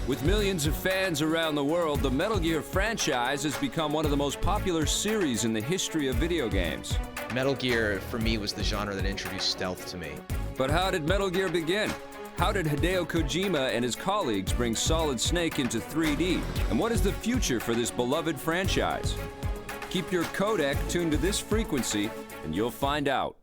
With millions of fans around the world, the Metal Gear franchise has become one of the most popular series in the history of video games. Metal Gear, for me, was the genre that introduced stealth to me. But how did Metal Gear begin? How did Hideo Kojima and his colleagues bring Solid Snake into 3D? And what is the future for this beloved franchise? Keep your codec tuned to this frequency, and you'll find out.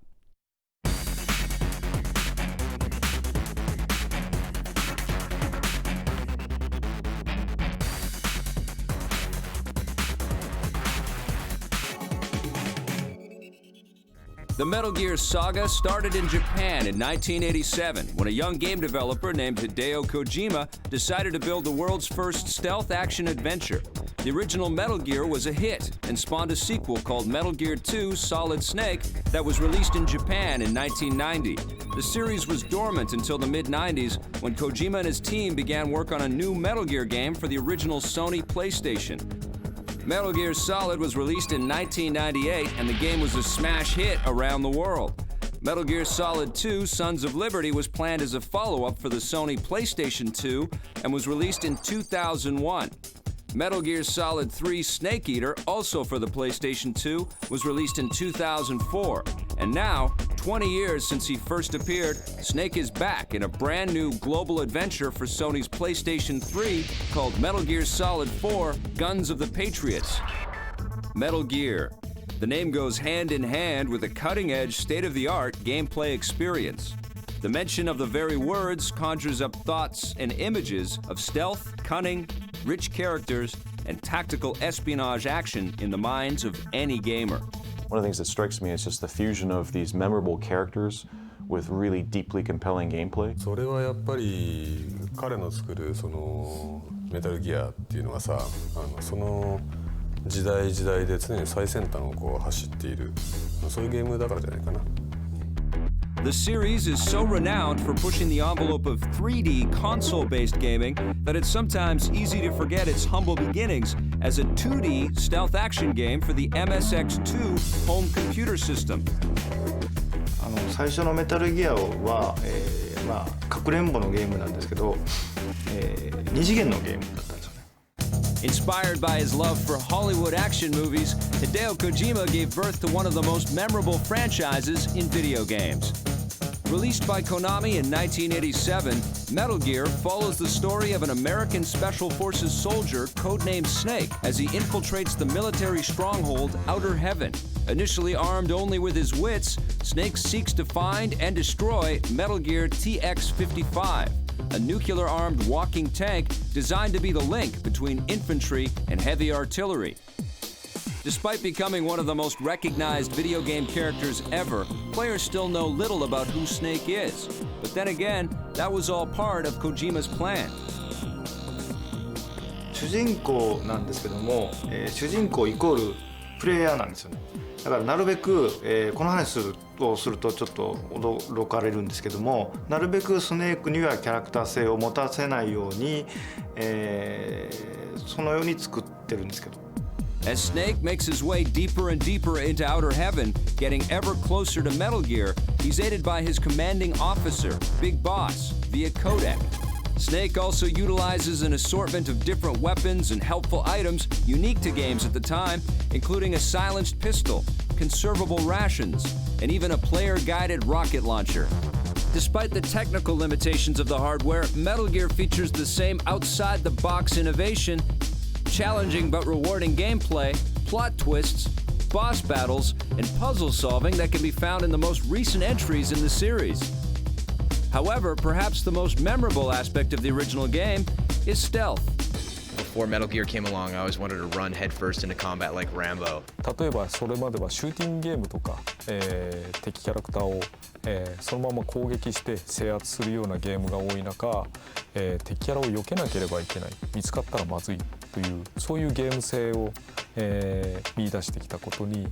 The Metal Gear saga started in Japan in 1987 when a young game developer named Hideo Kojima decided to build the world's first stealth action adventure. The original Metal Gear was a hit and spawned a sequel called Metal Gear 2 Solid Snake that was released in Japan in 1990. The series was dormant until the mid-90s when Kojima and his team began work on a new Metal Gear game for the original Sony PlayStation. Metal Gear Solid was released in 1998, and the game was a smash hit around the world. Metal Gear Solid 2 Sons of Liberty was planned as a follow-up for the Sony PlayStation 2 and was released in 2001. Metal Gear Solid 3 Snake Eater, also for the PlayStation 2, was released in 2004. And now, 20 years since he first appeared, Snake is back in a brand new global adventure for Sony's PlayStation 3 called Metal Gear Solid 4 Guns of the Patriots. Metal Gear. The name goes hand in hand with a cutting-edge, state-of-the-art gameplay experience. The mention of the very words conjures up thoughts and images of stealth, cunning, rich characters, and tactical espionage action in the minds of any gamer. One of the things that strikes me is just the fusion of these memorable characters with really deeply compelling gameplay. それはやっぱり彼の作るそのメタルギアっていうのがさ、その時代時代で常に最先端をこう走っている、そういうゲームだからじゃないかな。The series is so renowned for pushing the envelope of 3D console-based gaming that it's sometimes easy to forget its humble beginnings as a 2D stealth action game for the MSX2 home computer system. 最初のメタルギアは、かくれんぼのゲームなんですけど、2次元のゲームだったんですよね。Inspired by his love for Hollywood action movies, Hideo Kojima gave birth to one of the most memorable franchises in video games. Released by Konami in 1987, Metal Gear follows the story of an American Special Forces soldier codenamed Snake as he infiltrates the military stronghold Outer Heaven. Initially armed only with his wits, Snake seeks to find and destroy Metal Gear TX-55, a nuclear-armed walking tank designed to be the link between infantry and heavy artillery. Despite becoming one of the most recognized video game characters ever, players still know little about who Snake is. But then again, that was all part of Kojima's plan. 主人公なんですけども、主人公イコールプレイヤーなんですよね。だからなるべく、この話をするとちょっと驚かれるんですけども、なるべくスネークにはキャラクター性を持たせないように、そのように作ってるんですけど。As Snake makes his way deeper and deeper into Outer Heaven, getting ever closer to Metal Gear, he's aided by his commanding officer, Big Boss, via codec. Snake also utilizes an assortment of different weapons and helpful items unique to games at the time, including a silenced pistol, conservable rations, and even a player-guided rocket launcher. Despite the technical limitations of the hardware, Metal Gear features the same outside-the-box innovation, challenging but rewarding gameplay, plot twists, boss battles, and puzzle solving that can be found in the most recent entries in the series. However, perhaps the most memorable aspect of the original game is stealth. Before Metal Gear came along, I always wanted to run headfirst into combat like Rambo. 例えばそれまではシューティングゲームとか、敵キャラクターを、そのまま攻撃して制圧するようなゲームが多い中、敵キャラを避けなければいけない、見つかったらまずいというそういうゲーム性を、見出してきたことに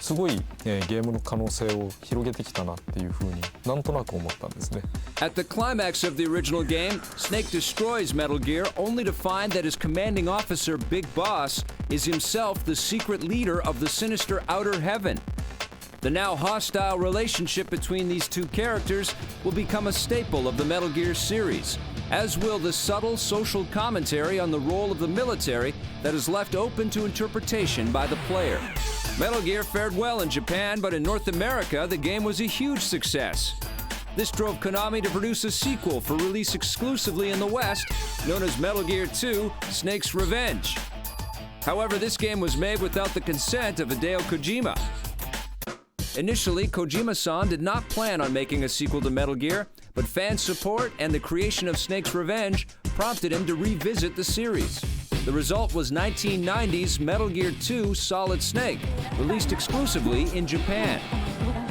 すごい、ゲームの可能性を広げてきたなっていうふうになんとなく思ったんですね。At the climax of the original game, Snake destroys Metal Gear only to find that his commanding officer, Big Boss, is himself the secret leader of the sinister Outer Heaven. The now hostile relationship between these two characters will become a staple of the Metal Gear series, as will the subtle social commentary on the role of the military that is left open to interpretation by the player. Metal Gear fared well in Japan, but in North America, the game was a huge success. This drove Konami to produce a sequel for release exclusively in the West, known as Metal Gear 2: Snake's Revenge. However, this game was made without the consent of Hideo Kojima. Initially, Kojima-san did not plan on making a sequel to Metal Gear, but fan support and the creation of Snake's Revenge prompted him to revisit the series. The result was 1990's Metal Gear 2: Solid Snake, released exclusively in Japan.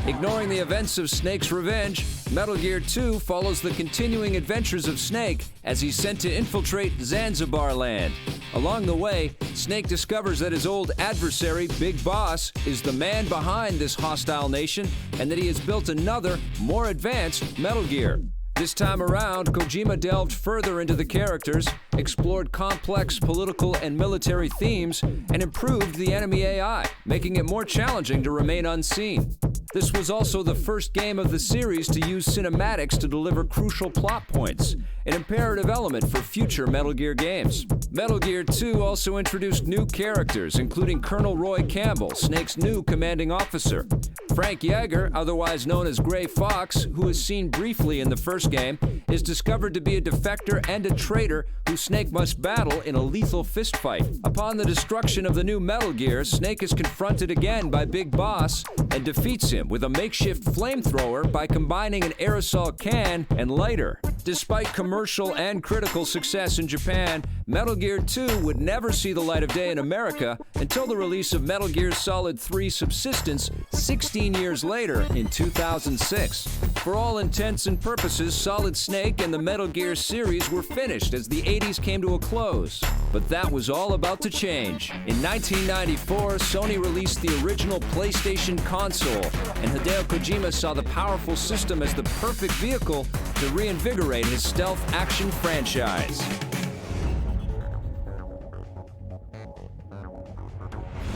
Ignoring the events of Snake's Revenge, Metal Gear 2 follows the continuing adventures of Snake as he's sent to infiltrate Zanzibar land. Along the way, Snake discovers that his old adversary, Big Boss, is the man behind this hostile nation and that he has built another, more advanced Metal Gear. This time around, Kojima delved further into the characters, explored complex political and military themes, and improved the enemy AI, making it more challenging to remain unseen. This was also the first game of the series to use cinematics to deliver crucial plot points, an imperative element for future Metal Gear games. Metal Gear 2 also introduced new characters, including Colonel Roy Campbell, Snake's new commanding officer. Frank Yeager, otherwise known as Gray Fox, who is seen briefly in the first game, is discovered to be a defector and a traitor who Snake must battle in a lethal fistfight. Upon the destruction of the new Metal Gear, Snake is confronted again by Big Boss and defeats him with a makeshift flamethrower by combining an aerosol can and lighter. Despite commercial and critical success in Japan, Metal Gear 2 would never see the light of day in America until the release of Metal Gear Solid 3 Subsistence 16 years later in 2006. For all intents and purposes, Solid Snake and the Metal Gear series were finished as the 80s came to a close. But that was all about to change. In 1994, Sony released the original PlayStation console, and Hideo Kojima saw the powerful system as the perfect vehicle to reinvigorate his stealth action franchise.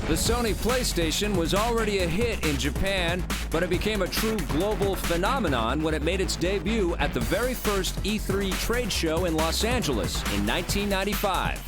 The Sony PlayStation was already a hit in Japan, but it became a true global phenomenon when it made its debut at the very first E3 trade show in Los Angeles in 1995.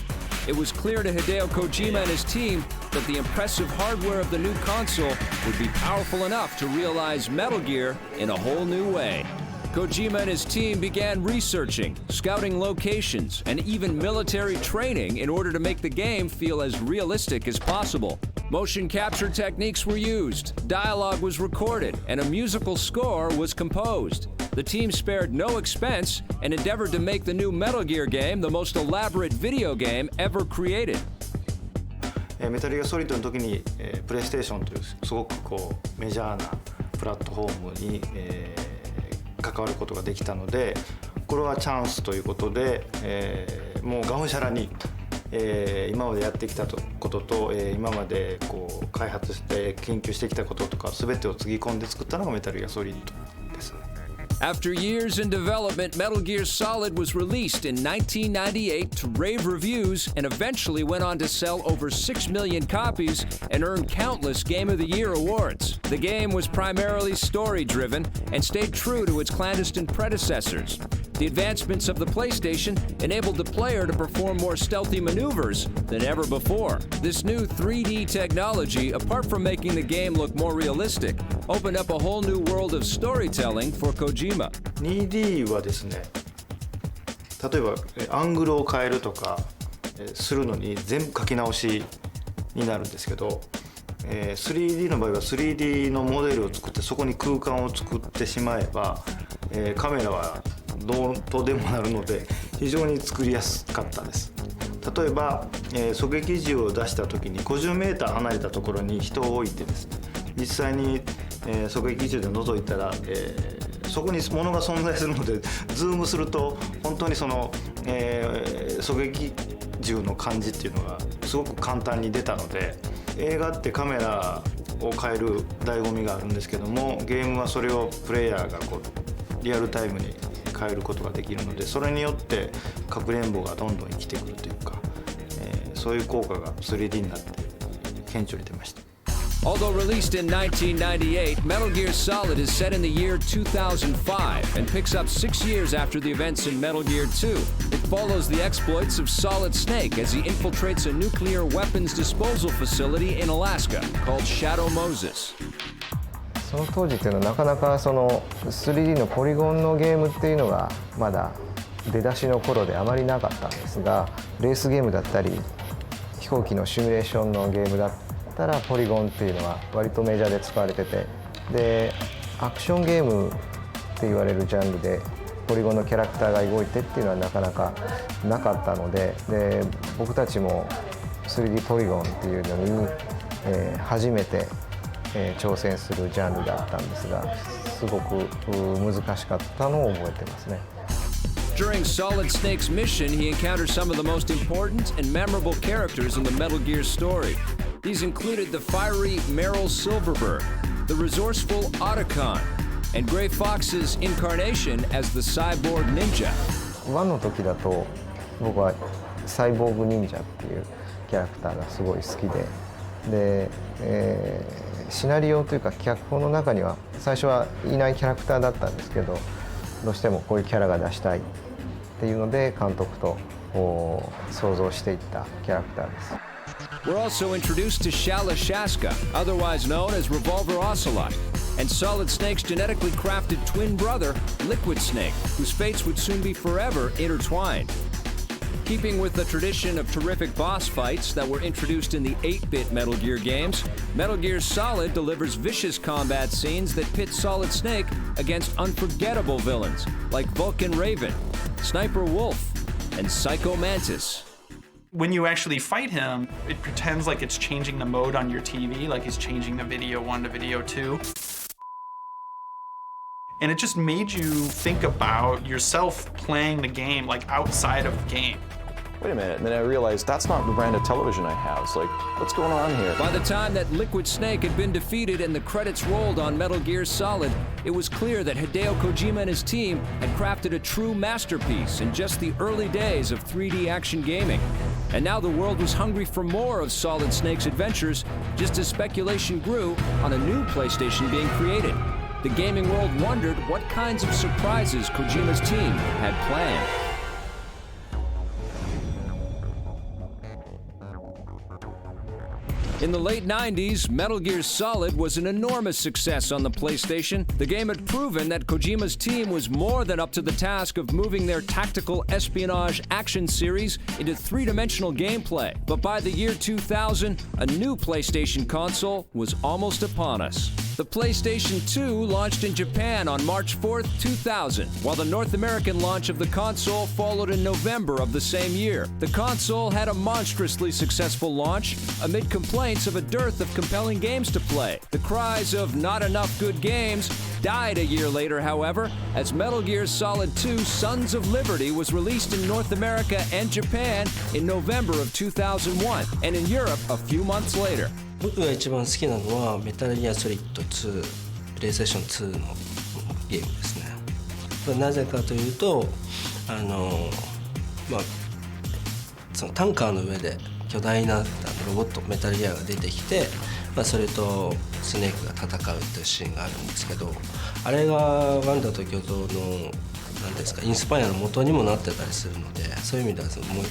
It was clear to Hideo Kojima and his team that the impressive hardware of the new console would be powerful enough to realize Metal Gear in a whole new way. Kojima and his team began researching, scouting locations, and even military training in order to make the game feel as realistic as possible. Motion capture techniques were used, dialogue was recorded, and a musical score was composed. The team spared no expense and endeavored to make the new Metal Gear game the most elaborate video game ever created. メタルギアソリッドの時に、プレイステーションというすごくメジャーなプラットフォームに、関わることができたので、これはチャンスということで、もうがむしゃらに、今までやってきたことと、今まで開発して研究してきたこととか全てをつぎ込んで作ったのがメタルギアソリッドですね。After years in development, Metal Gear Solid was released in 1998 to rave reviews and eventually went on to sell over 6 million copies and earn countless Game of the Year awards. The game was primarily story-driven and stayed true to its clandestine predecessors. The advancements of the PlayStation enabled the player to perform more stealthy maneuvers than ever before. This new 3D technology, apart from making the game look more realistic, opened up a whole new world of storytelling for Kojima. 2D はですね、例えばアングルを変えるとかするのに全部書き直しになるんですけど、3D の場合は 3D のモデルを作ってそこに空間を作ってしまえば、カメラはどうとでもなるので非常に作りやすかったです。例えば、狙撃銃を出した時に 50m 離れたところに人を置いてですね、実際に、狙撃銃で覗いたら、そこに物が存在するのでズームすると本当にその、狙撃銃の感じっていうのがすごく簡単に出たので、映画ってカメラを変える醍醐味があるんですけども、ゲームはそれをプレイヤーがリアルタイムに変えることができるので、それによってかくれんぼがどんどん生きてくるというか、そういう効果が 3D になって顕著に出ました。Although released in 1998, Metal Gear Solid is set in the year 2005 and picks up 6 years after the events in Metal Gear 2. It follows the exploits of Solid Snake as he infiltrates a nuclear weapons disposal facility in Alaska called Shadow Moses. その当時っていうのはなかなかその 3D のポリゴンのゲームっていうのがまだ出だしの頃であまりなかったんですが、レースゲームだったり飛行機のシミュレーションのゲームだったらポリゴンっていうのは割とメジャーで使われてて、でアクションゲームって言われるジャンルでポリゴンのキャラクターが動いてっていうのはなかなかなかったので、僕たちも 3D ポリゴンっていうのに、初めて、挑戦するジャンルだったんですが、すごく難しかったのを覚えてますね。During Solid Snake's mission, he encounters some of the most important and memorable characters in the Metal Gear story. These included the fiery Meryl Silverberg, the resourceful Otacon, and Gray Fox's incarnation as the cyborg ninja. 1の時だと僕はサイボーグ忍者っていうキャラクターがすごい好きで、シナリオというか脚本の中には最初はいないキャラクターだったんですけど、どうしてもこういうキャラが出したいっていうので監督と想像していったキャラクターです。We're also introduced to Shala Shaska, otherwise known as Revolver Ocelot, and Solid Snake's genetically crafted twin brother, Liquid Snake, whose fates would soon be forever intertwined. Keeping with the tradition of terrific boss fights that were introduced in the 8-bit Metal Gear games, Metal Gear Solid delivers vicious combat scenes that pit Solid Snake against unforgettable villains like Vulcan Raven, Sniper Wolf, and Psycho Mantis. When you actually fight him, it pretends like it's changing the mode on your TV, like it's changing the video 1 to video 2. And it just made you think about yourself playing the game, like outside of the game. Wait a minute, and then I realized that's not the brand of television I have. It's like, what's going on here? By the time that Liquid Snake had been defeated and the credits rolled on Metal Gear Solid, it was clear that Hideo Kojima and his team had crafted a true masterpiece in just the early days of 3D action gaming. And now the world was hungry for more of Solid Snake's adventures, just as speculation grew on a new PlayStation being created. The gaming world wondered what kinds of surprises Kojima's team had planned. In the late 90s, Metal Gear Solid was an enormous success on the PlayStation. The game had proven that Kojima's team was more than up to the task of moving their tactical espionage action series into three-dimensional gameplay. But by the year 2000, a new PlayStation console was almost upon us. The PlayStation 2 launched in Japan on March 4th, 2000, while the North American launch of the console followed in November of the same year. The console had a monstrously successful launch amid complaints of a dearth of compelling games to play. The cries of not enough good games died a year later, however, as Metal Gear Solid 2 Sons of Liberty was released in North America and Japan in November of 2001, and in Europe a few months later. 僕が一番好きなのはメタルギアソリッド2、プレイステーション2のゲームですね。なぜかというと、そのタンカーの上で巨大なロボットメタルギアが出てきて、それとスネークが戦うというシーンがあるんですけど、あれがワンダと巨像の何ですかインスパイアの元にもなってたりするので、そういう意味では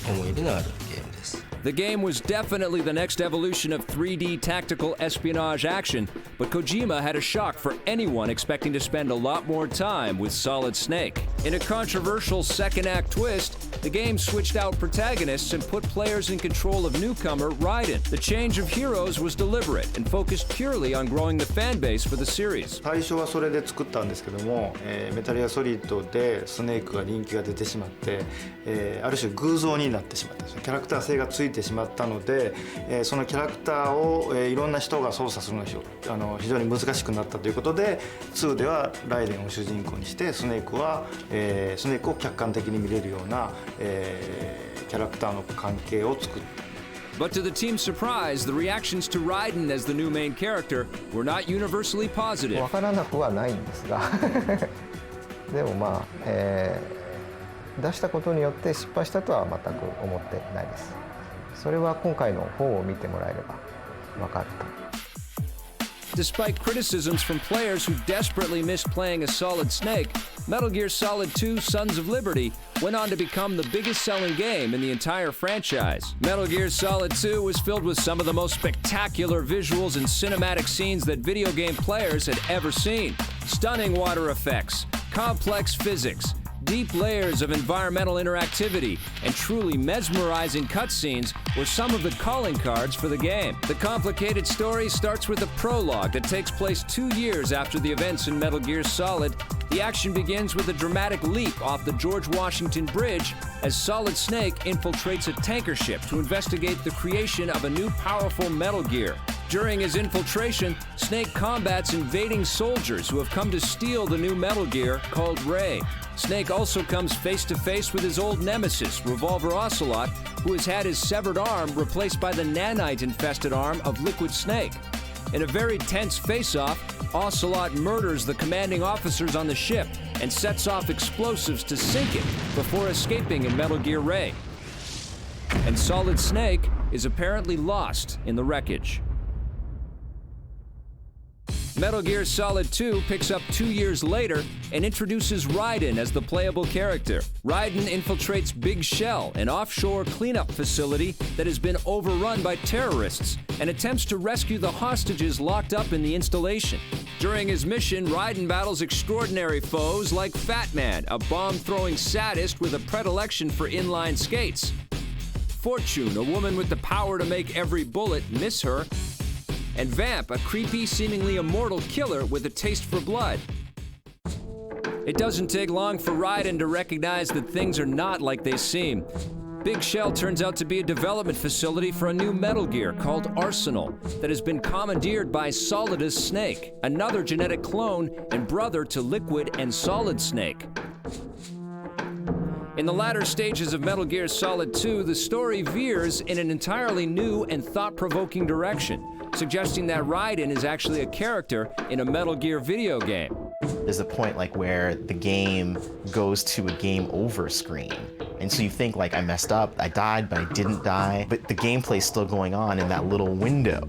思い入れのあるゲームです。The game was definitely the next evolution of 3D tactical espionage action, but Kojima had a shock for anyone expecting to spend a lot more time with Solid Snake. In a controversial second-act twist, the game switched out protagonists and put players in control of newcomer Raiden. The change of heroes was deliberate and focused purely on growing the fan base for the series. 最初はそれで作ったんですけども、メタルギアソリッドでスネークが人気が出てしまって、ある種偶像になってしまったんですよ。キャラクター性がついてしまったので、そのキャラクターを、いろんな人が操作するのが非常に難しくなったということで、2ではライデンを主人公にしてスネークを客観的に見れるような、キャラクターの関係を作った。But to the team's surprise, the reactions to Raiden as the new main character were not universally positive. わからなくはないんですがでも出したことによって失敗したとは全く思ってないです。それは今回の方を見てもらえればわかると。Despite criticisms from players who desperately missed playing as Solid Snake, Metal Gear Solid 2: Sons of Liberty went on to become the biggest-selling game in the entire franchise. Metal Gear Solid 2 was filled with some of the most spectacular visuals and cinematic scenes that video game players had ever seen. Stunning water effects, complex physics, deep layers of environmental interactivity, and truly mesmerizing cutscenes were some of the calling cards for the game. The complicated story starts with a prologue that takes place 2 years after the events in Metal Gear Solid. The action begins with a dramatic leap off the George Washington Bridge as Solid Snake infiltrates a tanker ship to investigate the creation of a new powerful Metal Gear. During his infiltration, Snake combats invading soldiers who have come to steal the new Metal Gear called Ray. Snake also comes face-to-face with his old nemesis, Revolver Ocelot, who has had his severed arm replaced by the nanite-infested arm of Liquid Snake. In a very tense face-off, Ocelot murders the commanding officers on the ship and sets off explosives to sink it before escaping in Metal Gear Ray. And Solid Snake is apparently lost in the wreckage. Metal Gear Solid 2 picks up 2 years later and introduces Raiden as the playable character. Raiden infiltrates Big Shell, an offshore cleanup facility that has been overrun by terrorists, and attempts to rescue the hostages locked up in the installation. During his mission, Raiden battles extraordinary foes like Fat Man, a bomb-throwing sadist with a predilection for inline skates, Fortune, a woman with the power to make every bullet miss her, and Vamp, a creepy, seemingly immortal killer with a taste for blood. It doesn't take long for Raiden to recognize that things are not like they seem. Big Shell turns out to be a development facility for a new Metal Gear called Arsenal that has been commandeered by Solidus Snake, another genetic clone and brother to Liquid and Solid Snake. In the latter stages of Metal Gear Solid 2, the story veers in an entirely new and thought-provoking direction, suggesting that Raiden is actually a character in a Metal Gear video game. There's a point like where the game goes to a game over screen. And so you think like, I messed up, I died, but I didn't die. But the gameplay's still going on in that little window.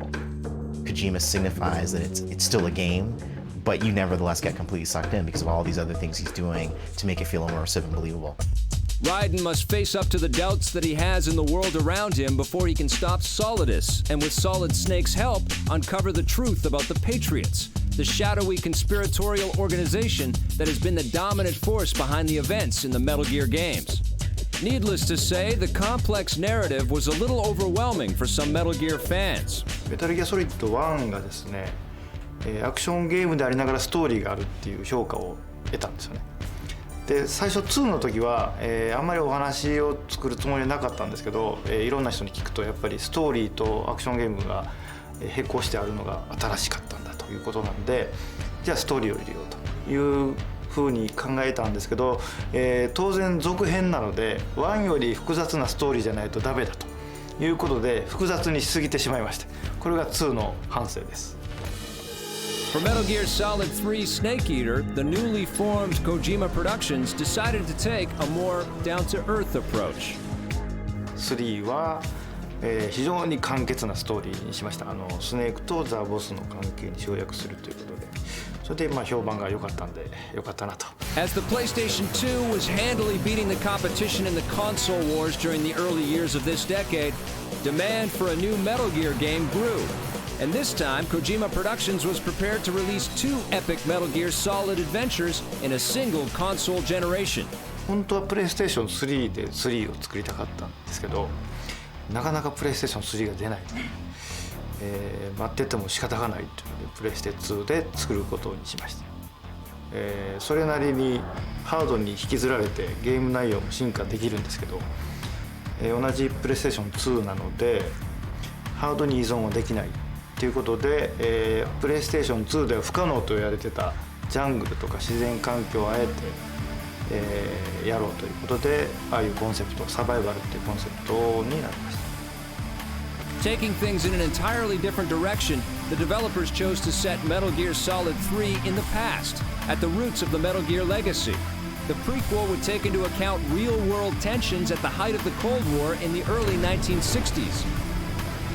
Kojima signifies that it's still a game, but you nevertheless get completely sucked in because of all these other things he's doing to make it feel immersive and believable. Raiden must face up to the doubts that he has in the world around him before he can stop Solidus, and with Solid Snake's help, uncover the truth about the Patriots, the shadowy conspiratorial organization that has been the dominant force behind the events in the Metal Gear games. Needless to say, the complex narrative was a little overwhelming for some Metal Gear fans. Metal Gear Solid 1がですね、アクションゲームでありながらストーリーがあるっていう評価を得たんですよね。で最初2の時は、あんまりお話を作るつもりはなかったんですけど、いろんな人に聞くとやっぱりストーリーとアクションゲームが並行してあるのが新しかったんだということなんで、じゃあストーリーを入れようというふうに考えたんですけど、当然続編なので1より複雑なストーリーじゃないとダメだということで複雑にしすぎてしまいまして、これが2の反省です。For Metal Gear Solid 3 Snake Eater, the newly formed Kojima Productions decided to take a more down-to-earth approach. 3は、非常に簡潔なストーリーにしました。スネークとザ・ボスの関係に省略するということで、それでまあ評判が良かったんで良かったなと。As the PlayStation 2 was handily beating the competition in the console wars during the early years of this decade, demand for a new Metal Gear game grew. And this time, Kojima Productions was prepared to release 2 epic Metal Gear Solid adventures in a single console generation. 本当はプレイステーション3で3を作りたかったんですけど、なかなかプレイステーション3が出ない、待ってても仕方がないというのでプレイステ2で作ることにしました。それなりにハードに引きずられてゲーム内容も進化できるんですけど、同じプレイステーション2なのでハードに依存はできないということで、プレイステーション2では不可能と言われてたジャングルとか自然環境をあえて、やろうということで、ああいうコンセプト、サバイバルっていうコンセプトになりました。Taking things in an entirely different direction, the developers chose to set Metal Gear Solid 3 in the past, at the roots of the Metal Gear legacy. The prequel would take into account real-world tensions at the height of the Cold War in the early 1960s.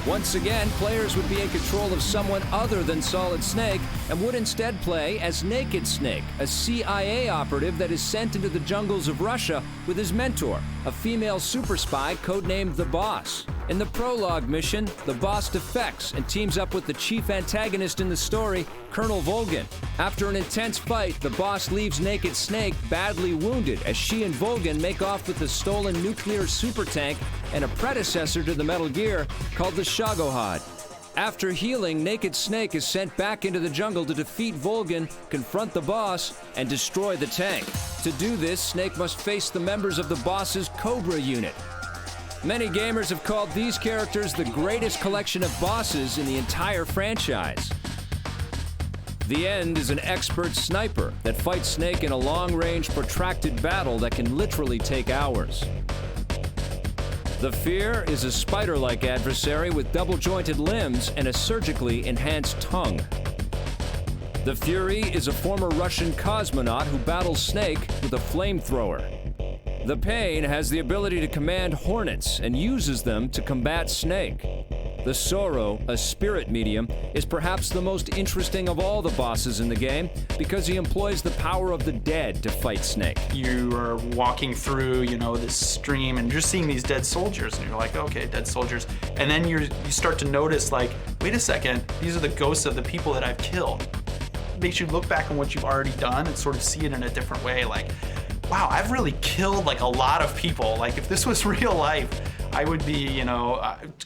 Once again, players would be in control of someone other than Solid Snake and would instead play as Naked Snake, a CIA operative that is sent into the jungles of Russia with his mentor, a female super spy codenamed The Boss. In the prologue mission, the boss defects and teams up with the chief antagonist in the story, Colonel Volgin. After an intense fight, the boss leaves Naked Snake badly wounded as she and Volgin make off with the stolen nuclear super tank and a predecessor to the Metal Gear called the Shagohod. After healing, Naked Snake is sent back into the jungle to defeat Volgin, confront the boss, and destroy the tank. To do this, Snake must face the members of the boss's Cobra unit. Many gamers have called these characters the greatest collection of bosses in the entire franchise. The End is an expert sniper that fights Snake in a long-range, protracted battle that can literally take hours. The Fear is a spider-like adversary with double-jointed limbs and a surgically enhanced tongue. The Fury is a former Russian cosmonaut who battles Snake with a flamethrower. The Pain has the ability to command hornets and uses them to combat Snake. The Sorrow, a spirit medium, is perhaps the most interesting of all the bosses in the game because he employs the power of the dead to fight Snake. You are walking through, this stream and you're seeing these dead soldiers and you're like, okay, dead soldiers. And then you start to notice like, wait a second, these are the ghosts of the people that I've killed. It makes you look back on what you've already done and sort of see it in a different way. Like, wow, I've really killed like a lot of people. Like if this was real life, I would be,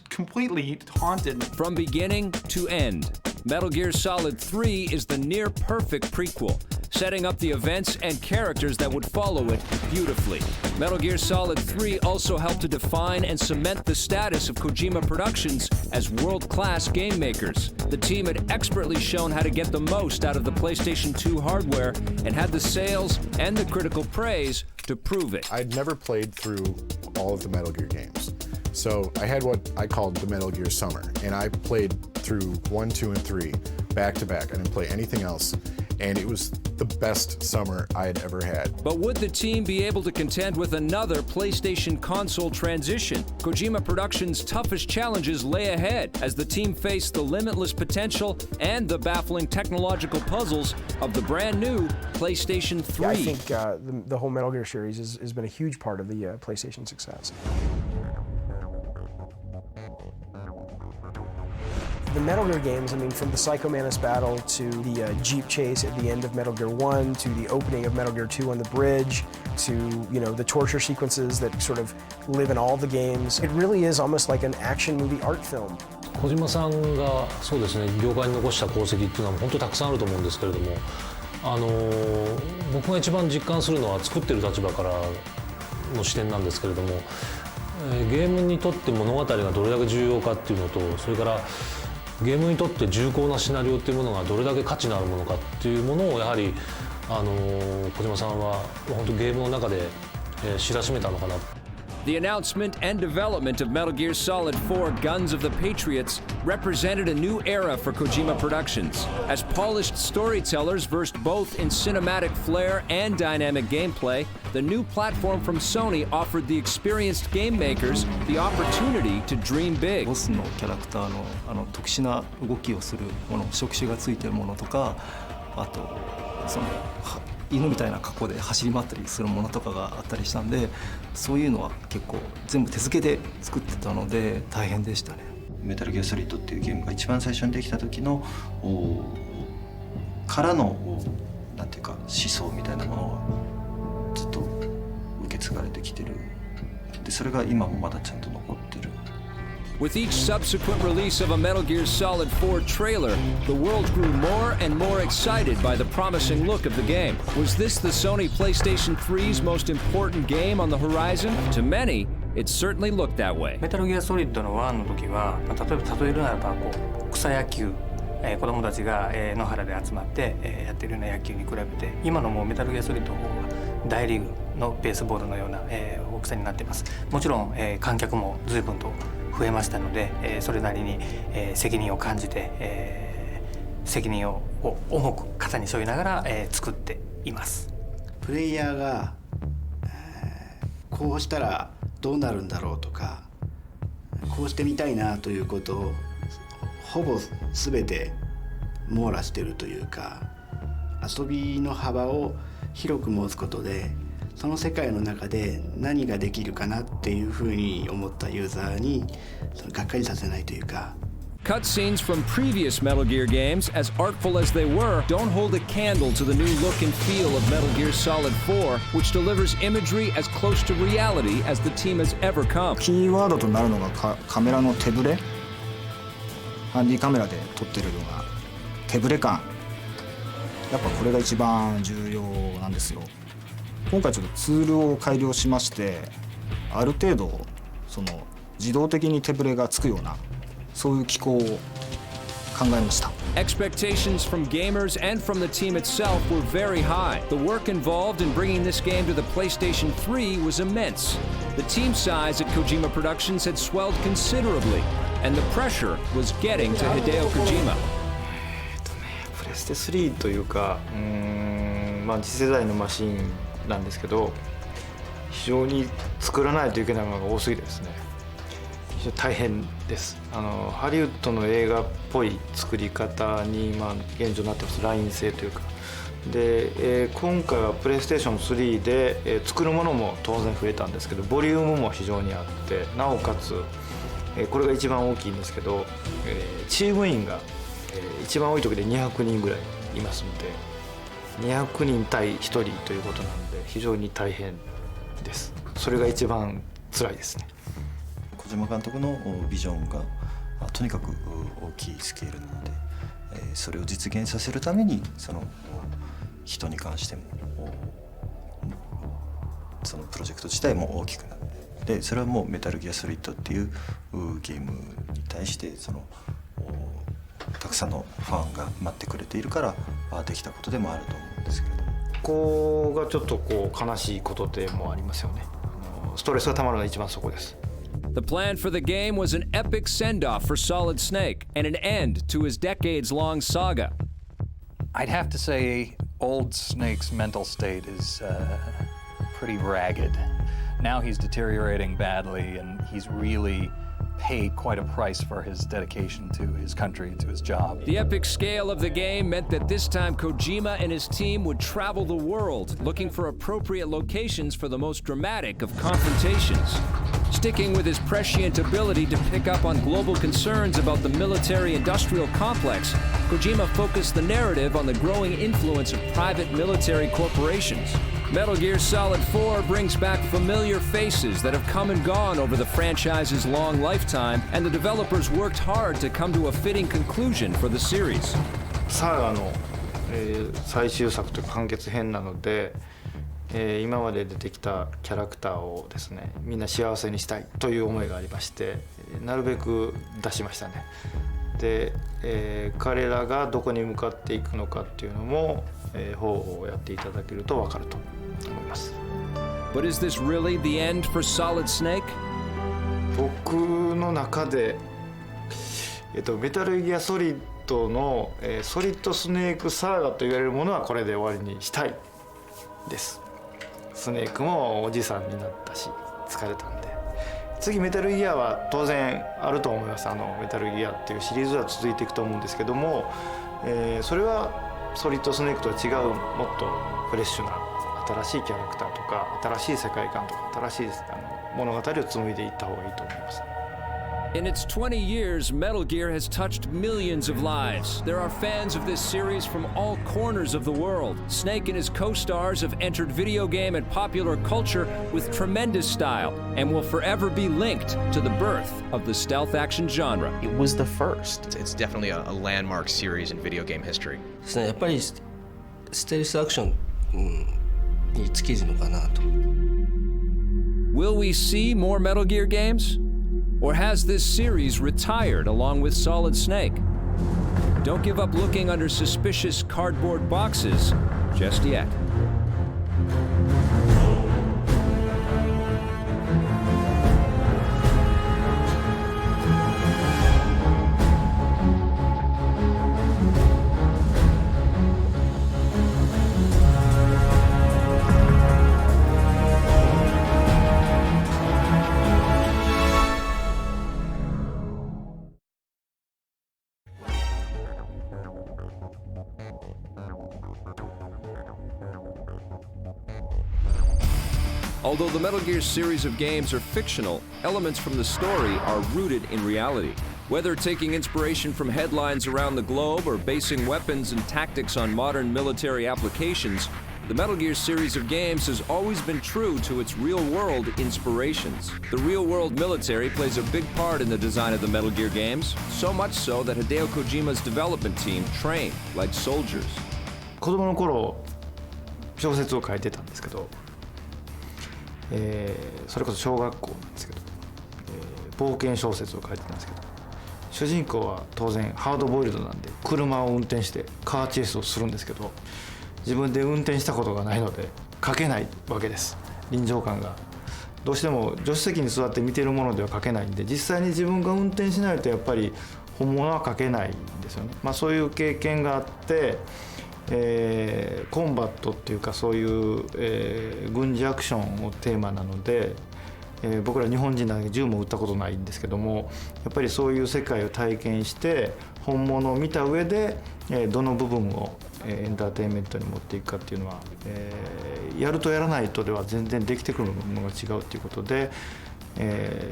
completely haunted. From beginning to end, Metal Gear Solid 3 is the near-perfect prequel, setting up the events and characters that would follow it beautifully. Metal Gear Solid 3 also helped to define and cement the status of Kojima Productions as world-class game makers. The team had expertly shown how to get the most out of the PlayStation 2 hardware and had the sales and the critical praise to prove it. I'd never played through all of the Metal Gear games. So I had what I called the Metal Gear Summer, and I played through 1, 2, and 3 back to back. I didn't play anything else, and it was the best summer I had ever had. But would the team be able to contend with another PlayStation console transition? Kojima Productions' toughest challenges lay ahead as the team faced the limitless potential and the baffling technological puzzles of the brand new PlayStation 3. Yeah, I think the whole Metal Gear series has been a huge part of the PlayStation success. The Metal Gear games, from the Psycho Mantis battle to the Jeep chase at the end of Metal Gear 1, to the opening of Metal Gear 2 on the bridge, to, the torture sequences that sort of live in all the games. It really is almost like an action movie art film. 小島さんがそうですね、業界に残した功績っていうのは本当にたくさんあると思うんですけれども、僕が一番実感するのは作ってる立場からの視点なんですけれども、ゲームにとって物語がどれだけ重要かっていうのと、それからゲームにとって重厚なシナリオっていうものがどれだけ価値のあるものかっていうものをやはり小島さんは本当ゲームの中で知らしめたのかな。The announcement and development of Metal Gear Solid 4 Guns of the Patriots represented a new era for Kojima Productions, as polished storytellers versed both in cinematic flair and dynamic gameplay. The new platform from Sony offered the experienced game makers the opportunity to dream big. ボスのキャラクターの特殊な動きをするもの、触手がついてるものとか、あと犬みたいな格好で走り回ったりするものとかがあったりしたんで、そういうのは結構全部手付けで作ってたので大変でしたね。メタルギアソリッドっていうゲームが一番最初にできた時のからのなんていうか思想みたいなものはずっと受け継がれてきてる。でそれが今もまだちゃんと残ってる。With each subsequent release of a Metal Gear Solid 4 trailer, the world grew more and more excited by the promising look of the game. Was this the Sony PlayStation 3's most important game on the horizon? To many, it certainly looked that way. メタルギアソリッドの1の時は、例えるならば草野球、子供たちが野原で集まってやってるような野球に比べて、今のもうメタルギアソリッドの方は大リーグのベースボールのような大きさになっています。もちろん観客も随分と増えましたので、それなりに責任を感じて、責任を重く肩に背負いながら作っています。プレイヤーが、こうしたらどうなるんだろうとか、こうしてみたいなということをほぼ全て網羅しているというか、遊びの幅を広く持つことでその世界の中で何ができるかなっていうふうに思ったユーザーにがっかりさせないというか。Cutscenes from previous Metal Gear games, as artful as they were, don't hold a candle to the new look and feel of Metal Gear Solid 4, which delivers imagery as close to reality as the team has ever come. キーワードとなるのがカメラの手ぶれ、ハンディカメラで撮ってるような手ぶれ感、やっぱこれが一番重要なんですよ。今回ちょっとツールを改良しまして、ある程度その自動的に手ぶれがつくようなそういう機構を考えました。Expectations from gamers and from the team itself were very high. The work involved in bringing this game to the PlayStation 3 was immense. The team size at Kojima Productions had swelled considerably, and the pressure was getting to Hideo Kojima. プレステ3というか、次世代のマシンなんですけど、非常に作らないといけないものが多すぎてですね、非常に大変です。ハリウッドの映画っぽい作り方に現状になってます。ライン性というかで、今回はプレイステーション3で、作るものも当然増えたんですけど、ボリュームも非常にあって、なおかつ、これが一番大きいんですけど、チーム員が、一番多い時で200人ぐらいいますので、200人対1人ということなので非常に大変です。それが一番辛いですね。小島監督のビジョンがとにかく大きいスケールなので、それを実現させるためにその人に関してもそのプロジェクト自体も大きくなって、でそれはもうメタルギアソリッドっていうゲームに対してそのたくさんのファンが待ってくれているからできたことでもあると思うんですけれども、ここがちょっと悲しいことでもありますよね。ストレスがたまるのが一番そこです。The plan for the game was an epic send-off for Solid Snake and an end to his decades-long saga. I'd have to say old Snake's mental state is pretty ragged. Now he's deteriorating badly and he's really paid quite a price for his dedication to his country, to his job. The epic scale of the game meant that this time Kojima and his team would travel the world looking for appropriate locations for the most dramatic of confrontations. Sticking with his prescient ability to pick up on global concerns about the military-industrial complex, Kojima focused the narrative on the growing influence of private military corporations. Metal Gear Solid 4 brings back familiar faces that have come and gone over the franchise's long lifetime, and the developers worked hard to come to a fitting conclusion for the series. サーガの、最終作というか完結編なので、今まで出てきたキャラクターをですね、みんな幸せにしたいという思いがありまして、なるべく出しましたね。で、彼らがどこに向かっていくのかっていうのも、方法をやっていただけると分かると思います。But is this really the end for Solid Snake? 僕の中で、メタルギアソリッドの、ソリッドスネークサーガと言われるものはこれで終わりにしたいです。スネークもおじさんになったし疲れたんで、次メタルギアは当然あると思います。メタルギアっていうシリーズは続いていくと思うんですけども、それはソリッドスネークとは違うもっとフレッシュな新しいキャラクターとか新しい世界観とか新しい物語を紡いでいった方がいいと思います。In its 20 years, Metal Gear has touched millions of lives. There are fans of this series from all corners of the world. Snake and his co-stars have entered video game and popular culture with tremendous style and will forever be linked to the birth of the stealth action genre. It was the first. It's definitely a landmark series in video game history. ですね、やっぱりステルスアクションに尽きるのかなと。Will we see more Metal Gear games? Or has this series retired along with Solid Snake? Don't give up looking under suspicious cardboard boxes just yet. Although the Metal Gear series of games are fictional, elements from the story are rooted in reality. Whether taking inspiration from headlines around the globe or basing weapons and tactics on modern military applications, the Metal Gear series of games has always been true to its real-world inspirations. The real-world military plays a big part in the design of the Metal Gear games, so much so that Hideo Kojima's development team trained like soldiers. 子供の頃小説を書いてたんですけど、それこそ小学校なんですけど、冒険小説を書いてたんですけど、主人公は当然ハードボイルドなんで車を運転してカーチェイスをするんですけど、自分で運転したことがないので書けないわけです。臨場感がどうしても助手席に座って見てるものでは書けないんで、実際に自分が運転しないとやっぱり本物は書けないんですよね。そういう経験があって、コンバットっていうかそういう、軍事アクションをテーマなので、僕ら日本人なんで銃も撃ったことないんですけども、やっぱりそういう世界を体験して本物を見た上で、どの部分をエンターテインメントに持っていくかっていうのは、やるとやらないとでは全然できてくるものが違うということで、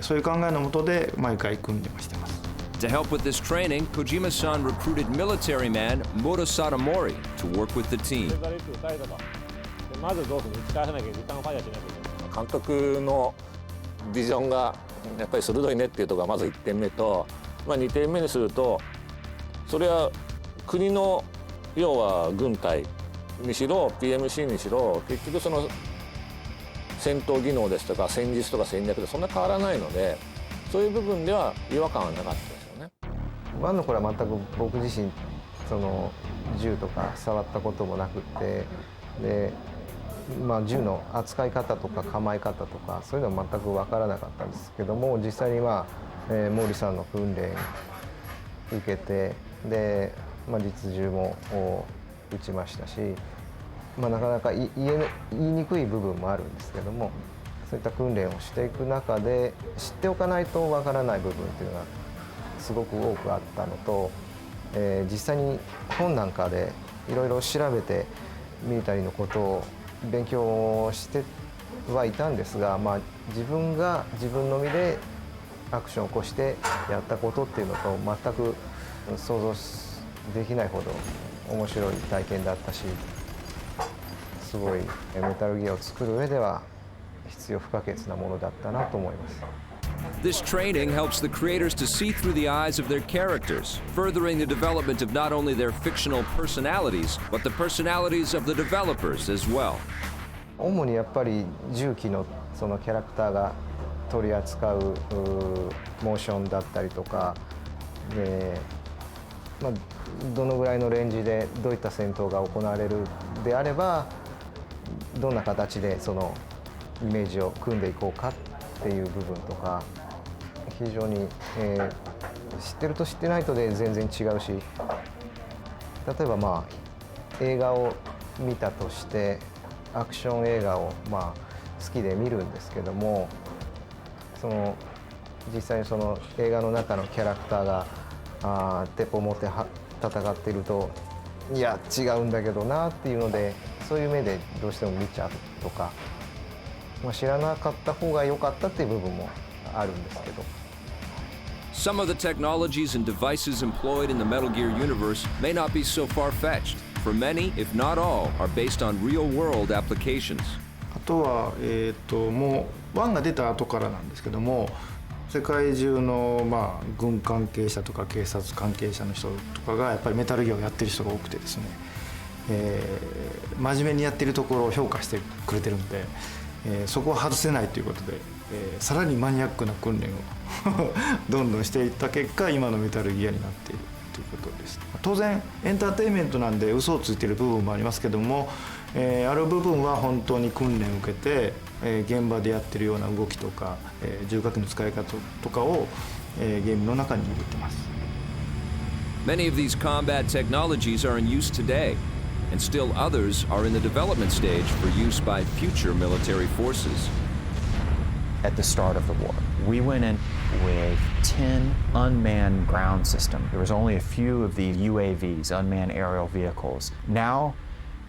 そういう考えのもとで毎回組んでましてます。To help with this training, Kojima-san recruited military man Moro Satomori to work with the team. まずどうする？打ち返さなきゃ時間をファイアしなきゃいけない。監督のビジョンがやっぱり鋭いねっていうところがまず1点目と、2点目にすると、それは国の要は軍隊にしろ PMC にしろ結局その戦闘技能ですとか戦術とか戦略でそんな変わらないので、そういう部分では違和感はなかったですよね。1の頃は全く僕自身その銃とか触ったこともなくって、で銃の扱い方とか構え方とかそういうのは全く分からなかったんですけども、実際に毛利さんの訓練受けて、で、実銃も撃ちましたし、なかなか言いにくい部分もあるんですけども、そういった訓練をしていく中で知っておかないと分からない部分っていうのがすごく多くあったのと、実際に本なんかでいろいろ調べてミリタリーのことを勉強してはいたんですが、自分が自分の身でアクションを起こしてやったことっていうのと全く想像できないほど面白い体験だったし、すごいメタルギアを作る上では必要不可欠なものだったなと思います。This training helps the creators to see through the eyes of their characters, furthering the development of not only their fictional personalities, but the personalities of the developers as well. 主にやっぱり銃器のそのキャラクターが取り扱うモーションだったりとかで、どのぐらいのレンジでどういった戦闘が行われるであれば、どんな形でそのイメージを組んでいこうかっていう部分とか、非常に、知ってると知ってないとで全然違うし、例えば映画を見たとしてアクション映画を好きで見るんですけども、その実際にその映画の中のキャラクターが鉄砲を持って戦っていると、いや違うんだけどなっていうので、そういう目でどうしても見ちゃうとか、知らなかった方が良かったっていう部分もあるんですけど。Some of the technologies and devices employed in the Metal Gear universe may not be so far-fetched, for many, if not all, are based on real-world applications. あとは、もう1が出た後からなんですけども、世界中の、軍関係者とか警察関係者の人とかがやっぱりメタルギアをやってる人が多くてですね、真面目にやってるところを評価してくれてるんで、そこを外せないということで、さらにマニアックな訓練をどんどんしていった結果、今のメタルギアになっているということです。当然エンターテインメントなんで嘘をついている部分もありますけども、ある部分は本当に訓練を受けて、現場でやってるような動きとか、重火器の使い方とかを、ゲームの中に入れてます。Many of these combat technologies are in use today, and still others are in the development stage for use by future military forces. At the start of the war, we went in with 10 unmanned ground systems. There was only a few of the UAVs, unmanned aerial vehicles. Now,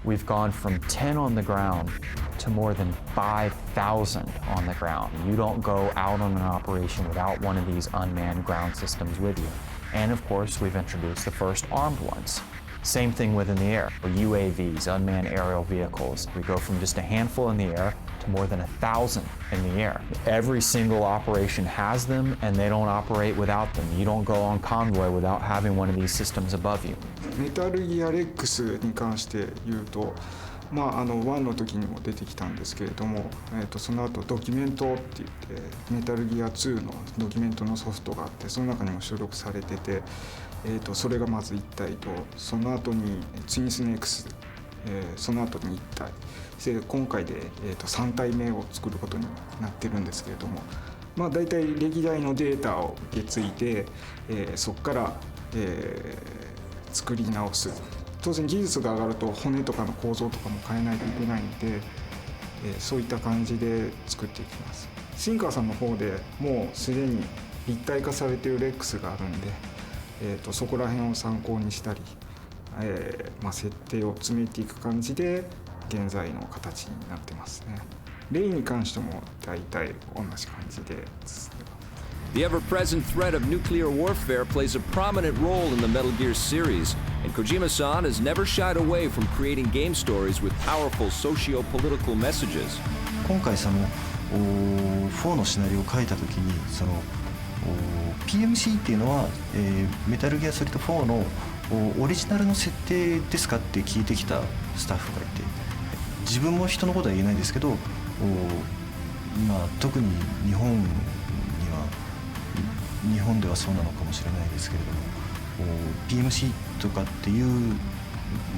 we've gone from 10 on the ground to more than 5,000 on the ground. You don't go out on an operation without one of these unmanned ground systems with you. And of course, we've introduced the first armed ones. Same thing within the air, UAVs, unmanned aerial vehicles. We go from just a handful in the air to more than 1,000 in the air. Every single operation has them, and they don't operate without them. You don't go on convoy without having one of these systems above you. メタルギアレックスに関して言うと、1の時にも出てきたんですけれども、その後ドキュメントって言ってメタルギア2のドキュメントのソフトがあって、その中にも収録されてて、それがまず1体と、その後にツインスネークス、その後に1体で今回で、3体目を作ることになってるんですけれども、大体歴代のデータを受け継いで、そこから、作り直す。当然技術が上がると骨とかの構造とかも変えないといけないので、そういった感じで作っていきます。シンカーさんの方でもうすでに立体化されているレックスがあるんで、そこら辺を参考にしたり、設定を詰めていく感じで現在の形になってますね。レイに関しても大体同じ感じで進んでます。The ever-present threat of nuclear warfare plays a prominent role in the Metal Gear series, and Kojima-san has never shied away from creating game stories with powerful socio-political messages. 今回その4のシナリオを書いた時にそのPMC っていうのは、メタルギアソリッド4のオリジナルの設定ですかって聞いてきたスタッフがいて、自分も人のことは言えないですけど、特に日本ではそうなのかもしれないですけれども、PMC とかっていう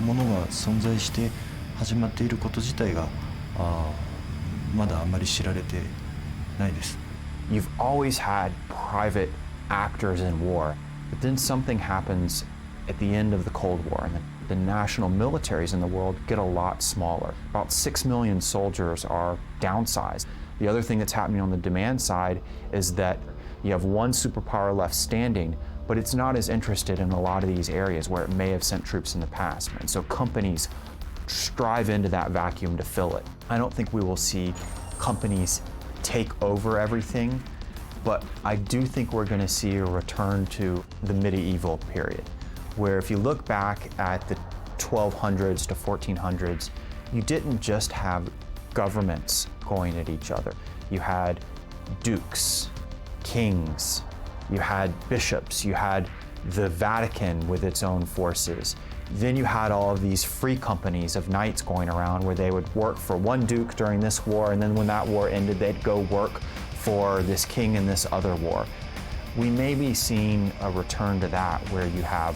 ものが存在して始まっていること自体がまだあんまり知られてないです。You've always had private actors in war, but then something happens at the end of the Cold War, and the national militaries in the world get a lot smaller. About 6 million soldiers are downsized. The other thing that's happening on the demand side is that you have one superpower left standing, but it's not as interested in a lot of these areas where it may have sent troops in the past. And so companies strive into that vacuum to fill it. I don't think we will see companies take over everything, but I do think we're going to see a return to the medieval period, where if you look back at the 1200s to 1400s, you didn't just have governments going at each other. You had dukes, kings, you had bishops, you had the Vatican with its own forces. Then you had all of these free companies of knights going around where they would work for one duke during this war, and then when that war ended, they'd go work for this king in this other war. We may be seeing a return to that, where you have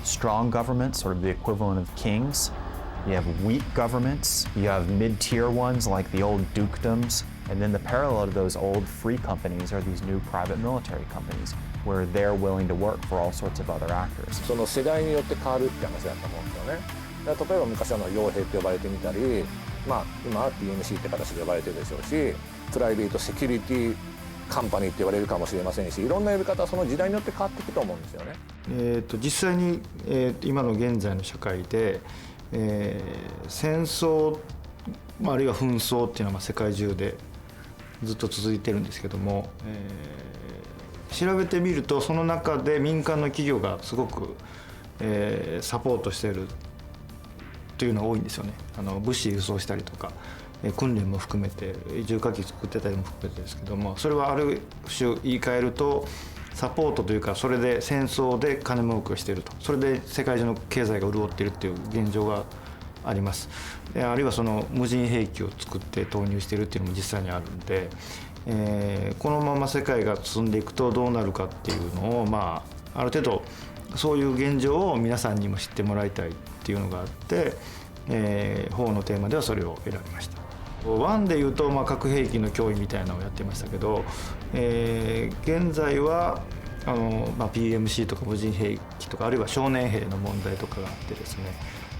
strong governments, sort of the equivalent of kings. You have weak governments, you have mid-tier ones like the old dukedoms, and then the parallel to those old free companies are these new private military companies where they're willing to work for all sorts of other actors. その世代によって変わるって話だと思うんですよね。だから例えば昔は傭兵って呼ばれてみたり、今は PMC って形で呼ばれてるでしょうし、プライベートセキュリティカンパニーって言われるかもしれませんし、いろんな呼び方はその時代によって変わっていくと思うんですよね。実際に、今の現在の社会で、戦争、あるいは紛争っていうのは世界中でずっと続いてるんですけども、調べてみるとその中で民間の企業がすごく、サポートしてるというのが多いんですよね。物資輸送したりとか訓練も含めて重火器作ってたりも含めてですけども、それはある種言い換えるとサポートというか、それで戦争で金儲けをしていると、それで世界中の経済が潤っているっていう現状があります。あるいはその無人兵器を作って投入しているっていうのも実際にあるんで、このまま世界が進んでいくとどうなるかっていうのを、ある程度そういう現状を皆さんにも知ってもらいたいっていうのがあって、4のテーマではそれを選びました。1でいうと、核兵器の脅威みたいなのをやってましたけど、現在はPMC とか無人兵器とか、あるいは少年兵の問題とかがあってですね、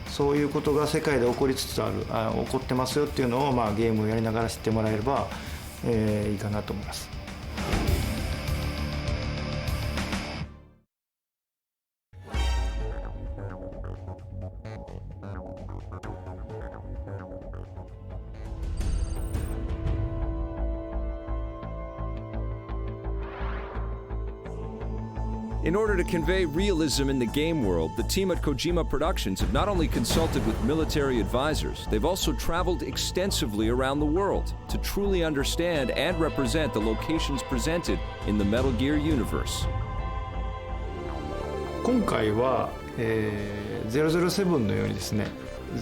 そういうことが世界で起こりつつある、起こってますよっていうのを、ゲームをやりながら知ってもらえれば、いいかなと思います。In order to convey realism in the game world, the team at Kojima Productions have not only consulted with military advisors, they've also traveled extensively around the world to truly understand and represent the locations presented in the Metal Gear universe. 今回は、007のようにですね、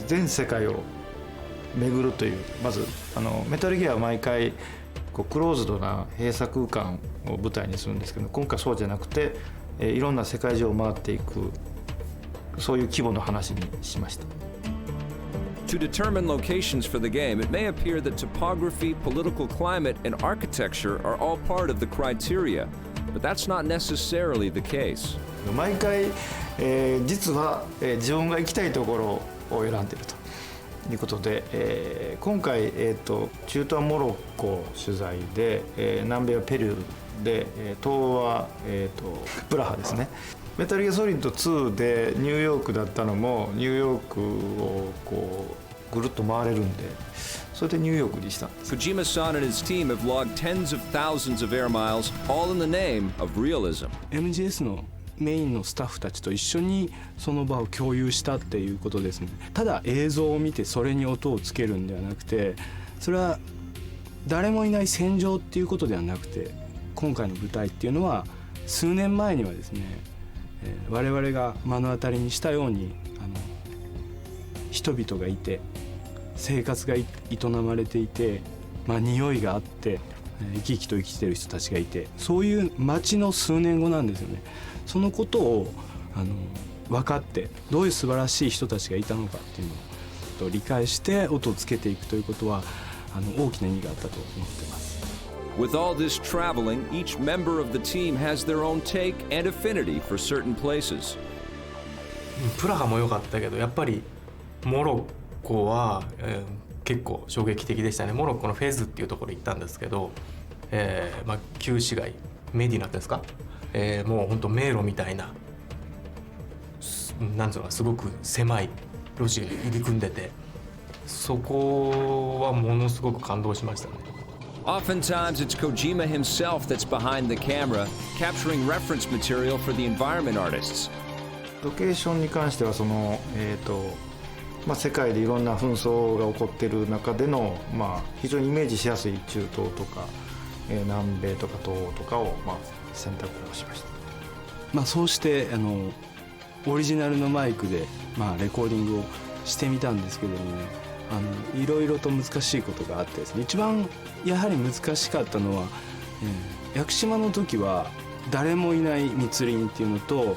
全世界を巡るという、まずメタルギアは毎回こうクローズドな閉鎖空間を舞台にするんですけど、今回そうじゃなくて、いろんな世界中を回っていく、そういう規模の話にしました。To determine locations for the game, it may appear that topography, political climate, and architecture are all part of the criteria, but that's not necessarily the case. 毎回、実は、自分が行きたいところを選んでいるということで、今回、中東はモロッコ取材で、南米はペルーで、東は、プラハですね。メタルギアソリッド2でニューヨークだったのもニューヨークをこうぐるっと回れるんで、それでニューヨークにしたんです。Kojima-san and his team have logged tens of thousands of air miles, all in the name of realism. MGS のメインのスタッフたちと一緒にその場を共有したっていうことですね。ただ映像を見てそれに音をつけるんではなくて、それは誰もいない戦場っていうことではなくて、今回の舞台っていうのは数年前にはですね、我々が目の当たりにしたように人々がいて生活が営まれていて、匂いがあって生き生きと生きてる人たちがいて、そういう街の数年後なんですよね。そのことを分かって、どういう素晴らしい人たちがいたのかっていうのを理解して音をつけていくということは大きな意味があったと思っています。With all this traveling, each member of the team has their own take and affinity for certain places. プラハも良かったけど、やっぱりモロッコは、結構衝撃的でしたね。モロッコのフェズっていうところに行ったんですけど、旧市街メディナですか、もう本当迷路みたいな、なんていうのか、すごく狭い路地が入り組んでて、そこはものすごく感動しましたね。Oftentimes, it's Kojima himself that's behind the camera, capturing reference material for the environment artists. ロケーションに関しては世界でいろんな紛争が起こっている中での、非常にイメージしやすい中東とか、南米とか東欧とかを、選択をしました。そうしてオリジナルのマイクで、レコーディングをしてみたんですけどもね、いろいろと難しいことがあってですね、一番やはり難しかったのは、屋久島の時は誰もいない密林っていうのと、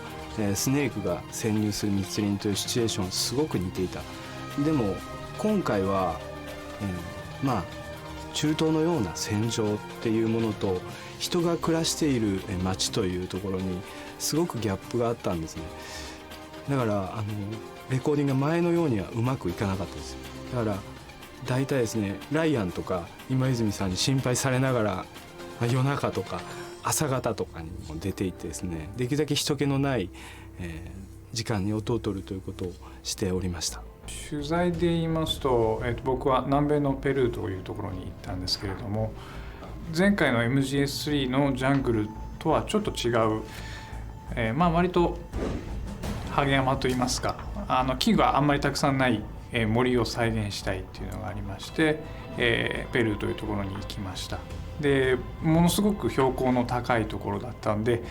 スネークが潜入する密林というシチュエーションすごく似ていた。でも今回は、中東のような戦場っていうものと人が暮らしている街というところにすごくギャップがあったんですね。だからレコーディングが前のようにはうまくいかなかったです。だから大体ですね、ライアンとか今泉さんに心配されながら、夜中とか朝方とかにも出ていってですね、できるだけ人気のない、時間に音を取るということをしておりました。取材で言いますと、僕は南米のペルーというところに行ったんですけれども、前回の MGS3 のジャングルとはちょっと違う、割とハゲ山といいますか、木があんまりたくさんない森を再現したいっていうのがありまして、ペルーというところに行きました。でものすごく標高の高いところだったんで、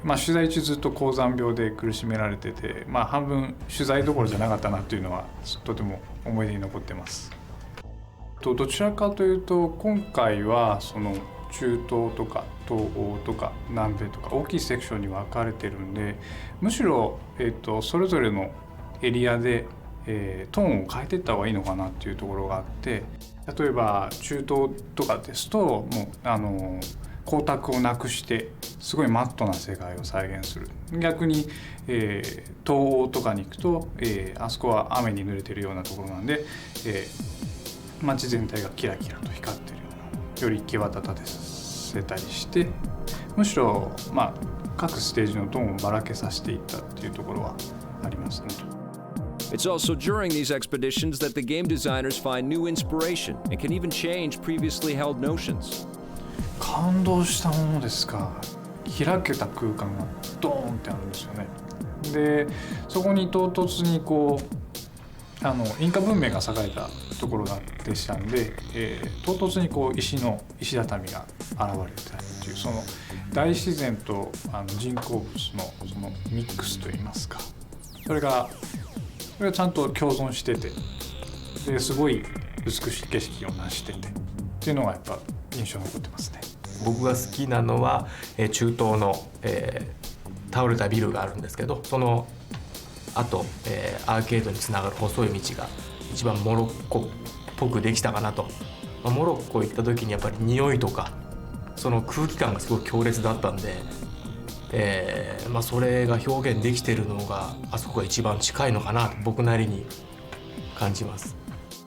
取材中ずっと高山病で苦しめられてて、半分取材どころじゃなかったなというのはとても思い出に残ってます。どちらかというと今回はその中東とか東欧とか南米とか大きいセクションに分かれてるんで、むしろ、それぞれのエリアでトーンを変えていった方がいいのかなっていうところがあって、例えば中東とかですともう光沢をなくしてすごいマットな世界を再現する。逆に、東欧とかに行くと、あそこは雨に濡れてるようなところなんで、街全体がキラキラと光ってるような、より際立たせたりして、むしろ、各ステージのトーンをばらけさせていったっていうところはありますね。It's also during these expeditions that the game designers find new inspiration and can even change previously held notions. 感動したものですか。開けた空間がドーンってあるんですよね。でそこに唐突にこうインカ文明が栄えたところでしたんで、唐突にこう石畳が現れたっていう、その大自然と人工物のそのミックスといいますか、それがちゃんと共存してて、ですごい美しい景色を成しててっていうのがやっぱ印象に残ってますね。僕が好きなのは中東の、倒れたビルがあるんですけど、そのあと、アーケードにつながる細い道が一番モロッコっぽくできたかなと。モロッコ行った時にやっぱり匂いとかその空気感がすごい強烈だったんで、それが表現できてるのがあそこが一番近いのかなと僕なりに感じます。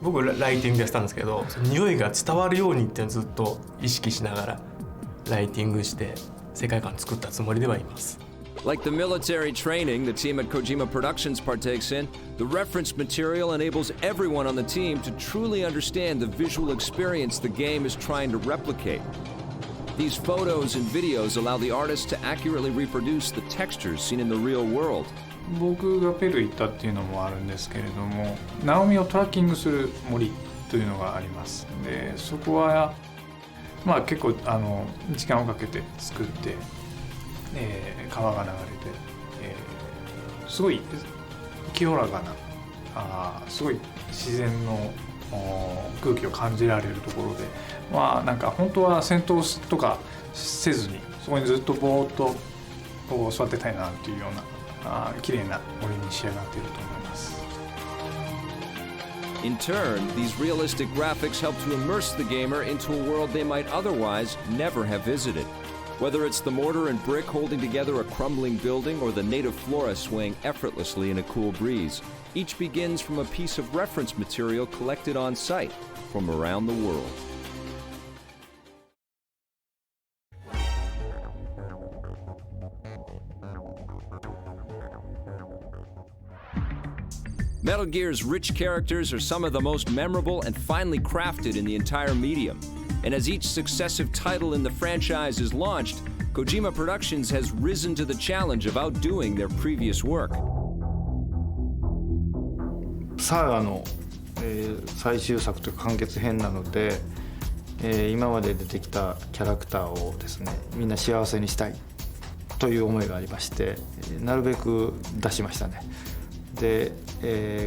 僕ライティングやったんですけど、匂いが伝わるようにっていうのをずっと意識しながらライティングして世界観作ったつもりではいます。Like the military training the team at Kojima Productions partakes in, the reference material enables everyone on the team to truly understand the visual experience the game is trying to replicate. These photos and videos allow the artist to accurately reproduce the textures seen in the real world. 僕がペルー行ったっていうのもあるんですけれども、ナオミをトラッキングする森というのがあります。でそこは結構時間をかけて作って、川が流れて、すごい清らかなすごい自然の空気を感じられるところで、なんか本当は戦闘とかせずにそこにずっとぼーっと座ってたいなっていうような綺麗な森に仕上がっていると思います。In turn, these realistic graphics help to immerse the gamer into a world they might otherwise never have visited. Whether it's the mortar and brick holding together a crumbling building or the native flora swaying effortlessly in a cool breeze, each begins from a piece of reference material collected on site from around the world. Metal Gear's rich characters are some of the most memorable and finely crafted in the entire medium. And as each successive title in the franchise is launched, Kojima Productions has risen to the challenge of outdoing their previous work. サーガの、最終作というか完結編なので、今まで出てきたキャラクターをですね、みんな幸せにしたいという思いがありまして、なるべく出しましたね。で、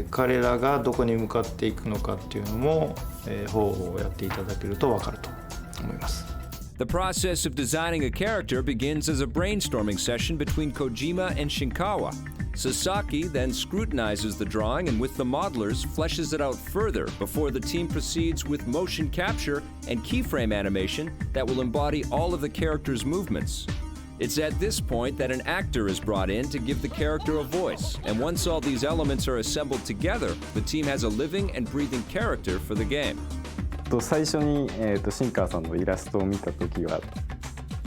彼らがどこに向かっていくのかっていうのも、方法をやっていただけると分かると思います。The process of designing a character begins as a brainstorming session between Kojima and Shinkawa. Sasaki then scrutinizes the drawing and with the modelers fleshes it out further before the team proceeds with motion capture and keyframe animation that will embody all of the character's movements. It's at this point that an actor is brought in to give the character a voice, and once all these elements are assembled together, the team has a living and breathing character for the game. 最初に、新川さんのイラストを見た時は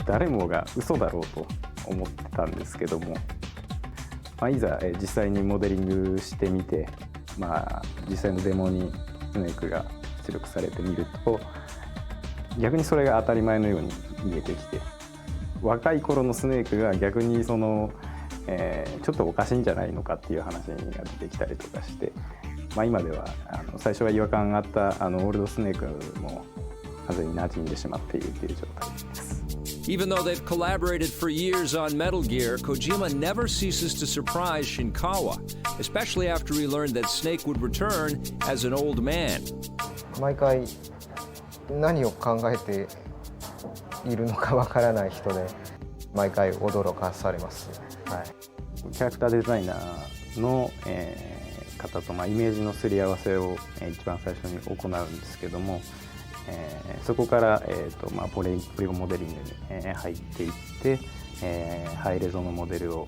誰もが嘘だろうと思ってたんですけども、いざ、実際にモデリングしてみて、実際のデモにスネークが出力されてみると逆にそれが当たり前のように見えてきて、若い頃のスネークが逆にその、ちょっとおかしいんじゃないのかっていう話が出てきたりとかして、今では最初は違和感があったオールドスネークも完全に馴染んでしまっているという状態です。Even though they've collaborated for years on Metal Gear, Kojima never ceases to surprise Shinkawa, especially after he learned that Snake would return as an old man. 毎回何を考えているのかわからない人で毎回驚かされます。キャラクターデザイナーの、方と、イメージのすり合わせを、一番最初に行うんですけども、そこから、ポリゴンモデリングに、入っていって、ハイレゾのモデルを、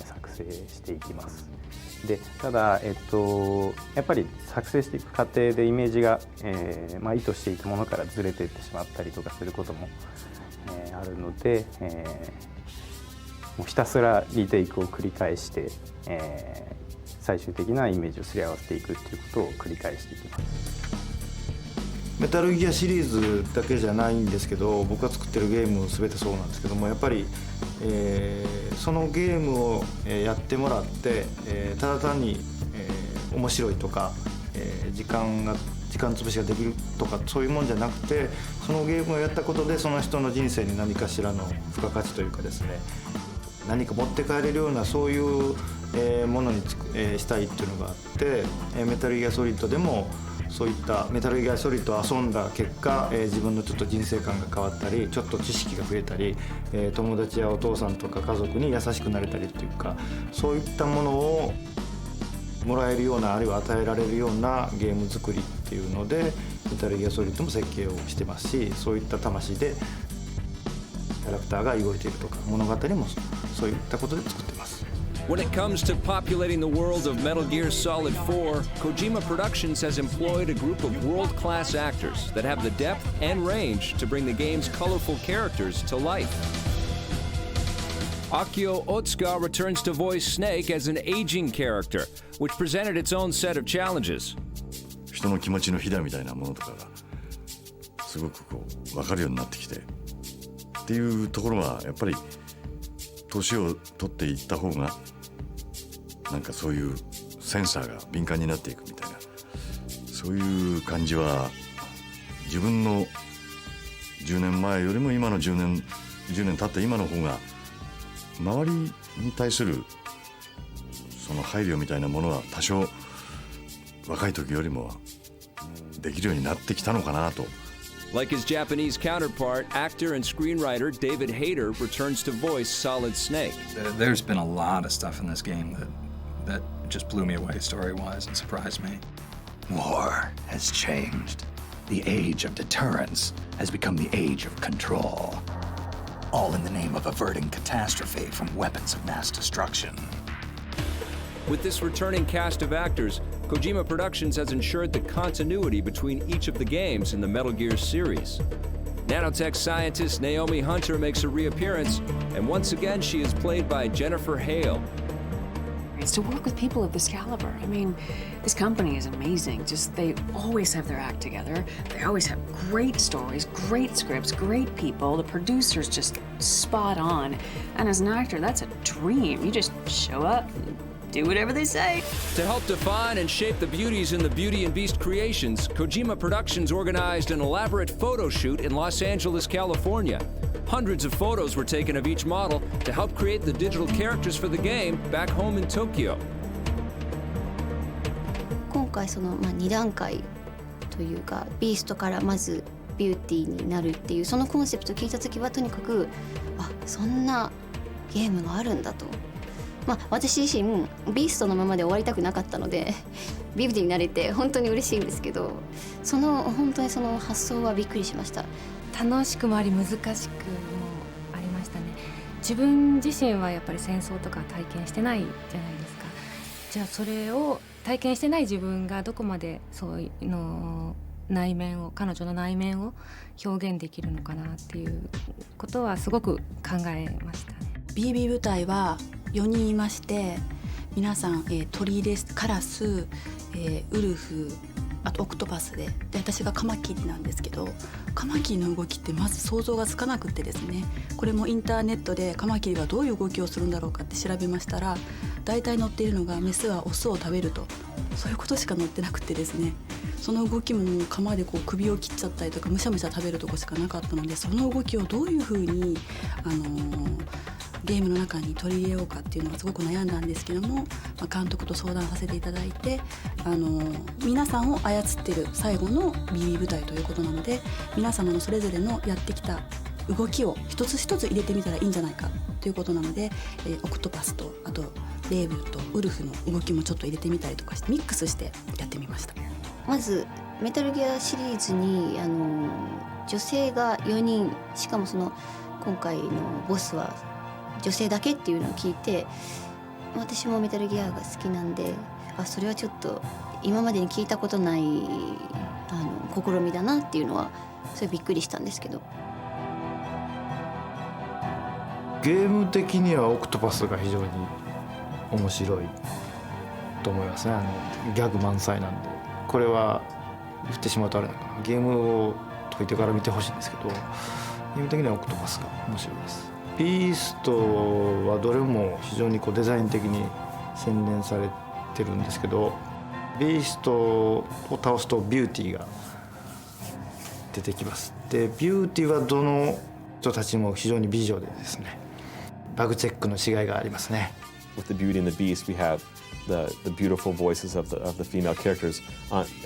作成していきます。でただ、やっぱり作成していく過程でイメージが、意図していたものからずれていってしまったりとかすることも、あるので、もうひたすらリテイクを繰り返して、最終的なイメージをすり合わせていくということを繰り返していきます。メタルギアシリーズだけじゃないんですけど、僕が作ってるゲーム全てそうなんですけども、やっぱり、そのゲームをやってもらって、ただ単に、面白いとか、時間潰しができるとかそういうもんじゃなくて、そのゲームをやったことでその人の人生に何かしらの付加価値というかですね、何か持って帰れるようなそういうものにしたいっていうのがあって、メタルギアソリッドでもそういったメタルギアソリッドを遊んだ結果、自分のちょっと人生観が変わったり、ちょっと知識が増えたり、友達やお父さんとか家族に優しくなれたりというか、そういったものをもらえるような、あるいは与えられるようなゲーム作りっていうのでメタルギアソリッドも設計をしてますし、そういった魂でキャラクターが動いているとか、物語もそういったことで作ってます。When it comes to populating the world of Metal Gear Solid 4, Kojima Productions has employed a group of world-class actors that have the depth and range to bring the game's colorful characters to life. Akio Otsuka returns to voice Snake as an aging character, which presented its own set of challenges. 人の気持ちのひだみたいなものとかがすごくこう分かるようになってきてっていうところはやっぱり年を取っていった方がなんかそういうセンサーが敏感になっていくみたいな、そういう感じは自分の10年前よりも今の10年経った今の方が周りに対するその配慮みたいなものは多少若い時よりもできるようになってきたのかなと。Like his Japanese counterpart, actor and screenwriter David Hayter returns to voice Solid Snake. There's been a lot of stuff in this game that just blew me away story-wise and surprised me. War has changed. The age of deterrence has become the age of control. All in the name of averting catastrophe from weapons of mass destruction. With this returning cast of actors, Kojima Productions has ensured the continuity between each of the games in the Metal Gear series. Nanotech scientist Naomi Hunter makes a reappearance, and once again she is played by Jennifer Hale. It's to work with people of this caliber. I mean, this company is amazing. Just they always have their act together. They always have great stories, great scripts, great people. The producer's just spot on. And as an actor, that's a dream. You just show up and do whatever they say. To help define and shape the beauties in the Beauty and Beast creations, Kojima Productions organized an elaborate photo shoot in Los Angeles, California. Hundreds of photos were taken of each model to help create the digital characters for the game back home in Tokyo. 今回その2段階というか、ビーストからまずビューティーになるっていうそのコンセプトを聞いた時はとにかくそんなゲームがあるんだと。私自身ビーストのままで終わりたくなかったのでビューティーになれて本当に嬉しいんですけど、本当にその発想はびっくりしました。楽しくもあり難しくもありましたね。自分自身はやっぱり戦争とか体験してないじゃないですか。じゃあそれを体験してない自分がどこまでそういうの内面を、彼女の内面を表現できるのかなっていうことはすごく考えましたね。 BB 部隊は4人いまして、皆さん、鳥です、カラス、ウルフ、あとオクトパスで私がカマキリなんですけど、カマキリの動きってまず想像がつかなくてですね、これもインターネットでカマキリがどういう動きをするんだろうかって調べましたら、大体載っているのがメスはオスを食べると、そういうことしか載ってなくてですね、その動きも鎌でこう首を切っちゃったりとかむしゃむしゃ食べるとこしかなかったので、その動きをどういうふうにゲームの中に取り入れようかっていうのがすごく悩んだんですけども、監督と相談させていただいて、皆さんを操っている最後の BB 部隊ということなので、皆様のそれぞれのやってきた動きを一つ一つ入れてみたらいいんじゃないかということなので、オクトパスとあとレイブとウルフの動きもちょっと入れてみたりとかしてミックスしてやってみました。まずメタルギアシリーズに女性が4人、しかもその今回のボスは女性だけっていうのを聞いて、私もメタルギアが好きなんで、それはちょっと今までに聞いたことない試みだなっていうのはそれびっくりしたんですけど、ゲーム的にはオクトパスが非常に面白いと思いますね。ギャグ満載なんで、これは言ってしまうとあれなのかな、ゲームを解いてから見てほしいんですけど、ゲーム的にはオクトパスが面白いです。ビーストはどれも非常にこうデザイン的に洗練されてるんですけど、ビーストを倒すとビューティーが出てきます。でビューティーはどの人たちも非常に美女でですね、バグチェックの違いがありますね。 With the Beauty and the Beast, we have the beautiful voices of the female characters,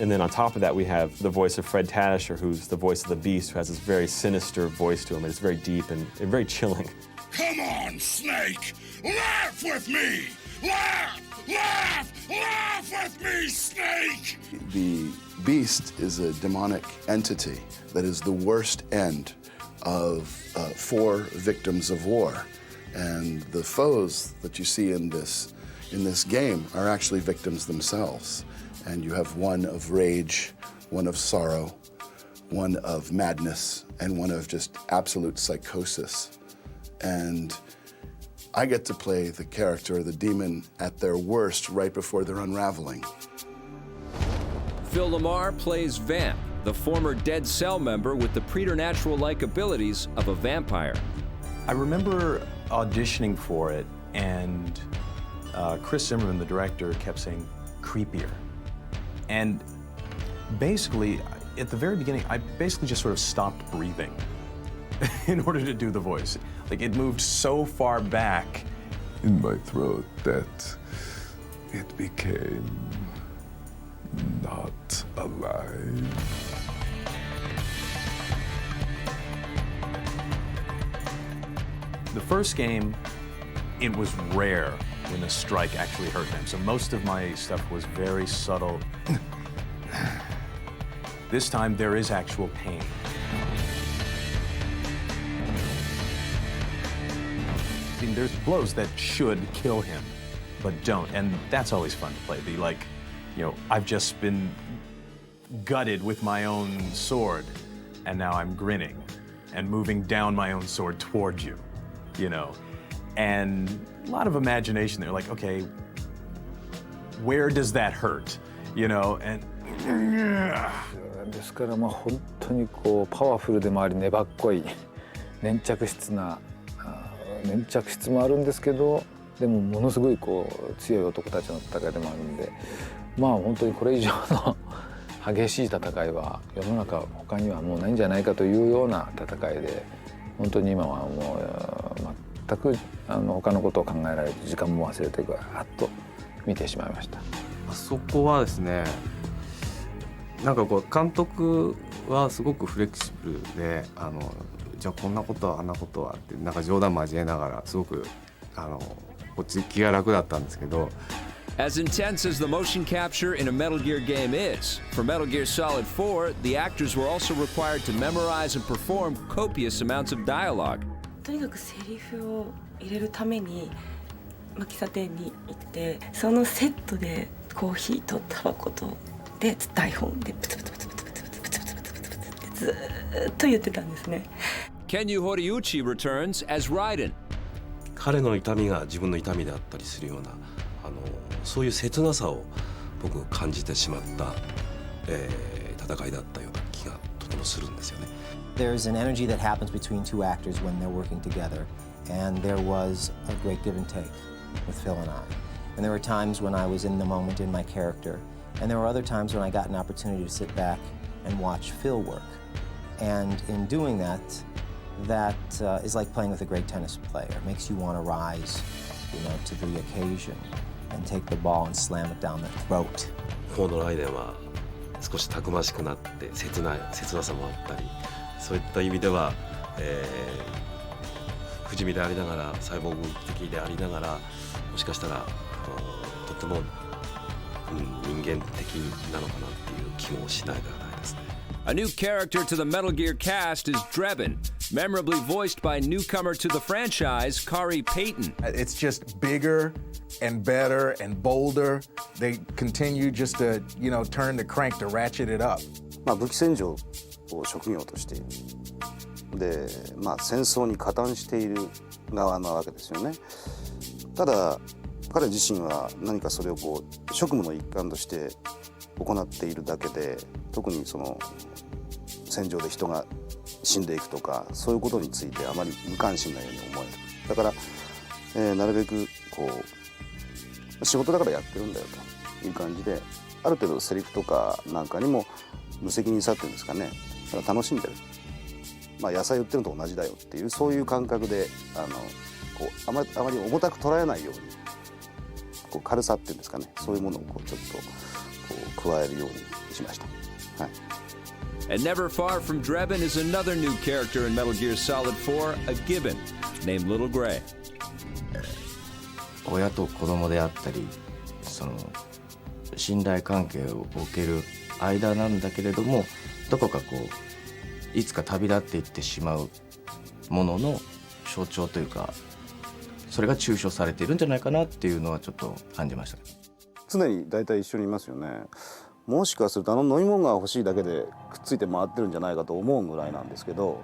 and then on top of that, we have the voice of Fred Tatasciore, who's the voice of the Beast, who has this very sinister voice to him, and it's very deep and very chilling. Come on, Snake! Laugh with me! Laugh! Laugh! Laugh with me, Snake! The Beast is a demonic entity that is the worst end of 4 victims of war. And the foes that you see in this game are actually victims themselves. And you have one of rage, one of sorrow, one of madness, and one of just absolute psychosis. And I get to play the character, the demon, at their worst right before they're unraveling. Phil Lamar plays Vamp, the former Dead Cell member with the preternatural-like abilities of a vampire. I remember auditioning for it, and Chris Zimmerman, the director, kept saying creepier. And basically, at the very beginning, I basically just sort of stopped breathing in order to do the voice. Like, it moved so far back in my throat that it became not alive. The first game, it was rare when a strike actually hurt them. So most of my stuff was very subtle. This time, there is actual pain. I mean, there's blows that should kill him, but don't. And that's always fun to play. The, like, you know, I've just been gutted with my own sword, and now I'm grinning and moving down my own sword towards you, you know. And a lot of imagination there, like, okay, where does that hurt, you know? And ですからまあ本当にこうパワフルでもあり粘っこい粘着質な粘着質もあるんですけど、でもものすごいこう強い男たちの戦いでもあるんで、まあ本当にこれ以上の激しい戦いは世の中他にはもうないんじゃないかというような戦いで、本当に今はもう全く他のことを考えられて時間も忘れてガーッと見てしまいました。そこはですね、なんかこう監督はすごくフレキシブルで、じゃあこんなことはあんなことはってなんか冗談交えながらすごくこっち気が楽だったんですけど。As intense as the motion capture in a Metal Gear game is, for Metal Gear Solid 4, the actors were also required to memorize and perform copious amounts of dialogue. とにかくセリフを入れるために喫茶店に行って、そのセットでコーヒーとタバコとで台本でプツプツプツプツプツプツプツプツプツプツってずーっと言ってたんですね。Kenyu Horiuchi returns as Raiden. 彼の痛みが自分の痛みであったりするようなそういう切なさを僕感じてしまった、戦いだったような気がとてもするんですよね。There's an energy that happens between two actors when they're working together, and there was a great give and take with Phil and I. And there were times when I was in the moment in my character, and there were other times when I got an opportunity to sit back and watch Phil work. And in doing that, that is like playing with a great tennis player. It makes you want to rise, to the occasion.And take the ball and slam it down the throat. フォード・ライデンは少したくましくなって切なさもあったり、そういった意味では、不死身でありながらサイボーグ的でありながら、もしかしたらとても、人間的なのかなっていう気もしないではないですね。A new character to the Metal Gear cast is Drebin, memorably voiced by newcomer to the franchise, Kari Payton. It's just bigger and better and bolder. They continue just to, turn the crank to ratchet it up. 武器戦場を職業としている。で、戦争に加担している側なわけですよね。ただ彼自身は何かそれを職務の一環として行っているだけで、特にその戦場で人が死んでいくとかそういうことについてあまり無関心なように思える。だから、なるべくこう仕事だからやってるんだよという感じで、ある程度セリフとかなんかにも無責任さっていうんですかね、だから楽しんでる、まあ、野菜売ってるのと同じだよっていうそういう感覚でこうあまり重たく捉えないようにこう軽さっていうんですかね、そういうものをこうちょっとこう加えるようにしました。はい。And never far from Drebin is another new character in Metal Gear Solid 4, a Gibbon, named Little Gray. 親と子供であったり、その信頼関係を置ける間なんだけれども、どこかこういつか旅立っていってしまうものの象徴というか、それが抽象されているんじゃないかなっていうのはちょっと感じました。常に大体一緒にいますよね。もしかすると飲み物が欲しいだけでくっついて回ってるんじゃないかと思うぐらいなんですけど、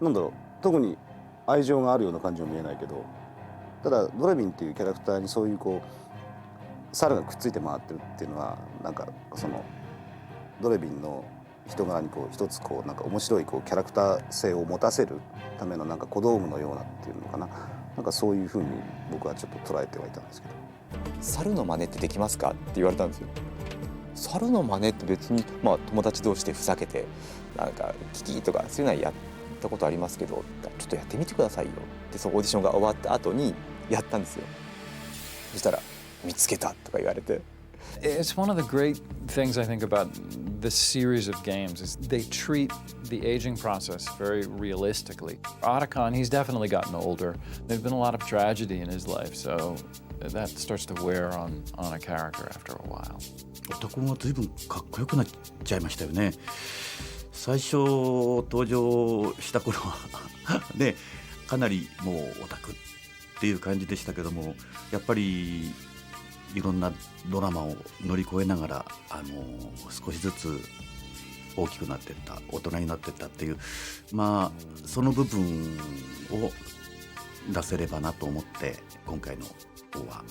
なんだろう、特に愛情があるような感じも見えないけど、ただドレビンっていうキャラクターにそういうこう猿がくっついて回ってるっていうのは、なんかそのドレビンの人柄にこう一つこうなんか面白いこうキャラクター性を持たせるためのなんか小道具のようなっていうのかな、なんかそういうふうに僕はちょっと捉えてはいたんですけど。猿の真似ってできますかって言われたんですよ。猿の真似って別に、まあ、友達同士でふざけてなんかキキとかそういうのはやったことありますけど、ちょっとやってみてくださいよってそのオーディションが終わった後にやったんですよ。そしたら見つけたとか言われて。 It's one of the great things I think about this series of games is they treat the aging process very realistically. Otacon, he's definitely gotten older. There's been a lot of tragedy in his life, so that starts to wear on a character after a while. オタコンは随分かっこよくなっちゃいましたよね。最初登場した頃はね、かなりもうオタクっていう感じでしたけども、やっぱりいろんなドラマを乗り越えながら少しずつ大きくなっていった、大人になっていったっていう、まあその部分を出せればなと思って今回の方は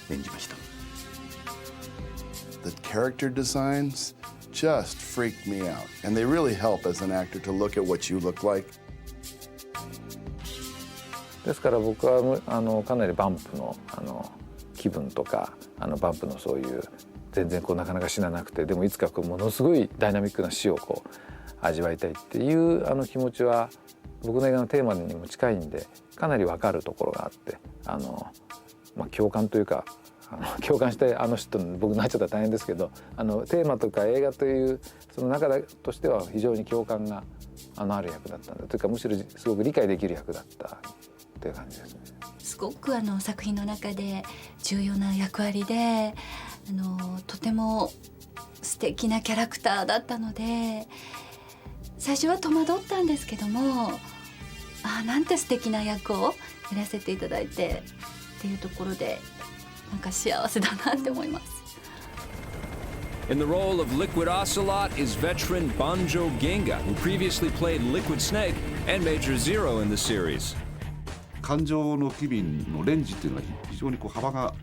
演じました。The character designs just freak me out, and they really help as an actor to look at what you look like. ですから僕はかなりバンプの気分とかバンプのそういう全然こうなかなか死ななくて、でもいつかこうものすごいダイナミックな死をこう味わいたいっていう気持ちは僕の映画のテーマにも近いんで、かなり分かるところがあって、まあ、共感というか共感して人僕になっちゃったら大変ですけど、テーマとか映画というその中としては非常に共感がある役だったんだというか、むしろすごく理解できる役だったという感じですね。すごく作品の中で重要な役割でとても素敵なキャラクターだったので、最初は戸惑ったんですけども、なんて素敵な役をやらせていただいてっていうところで、なんか幸せだなって思います。In the role of Liquid Ocelot is veteran Banjo Ginga, who previously played Liquid Snake and Major Zero in the series. 感情の機敏のレンジっていうのは非常にこう幅が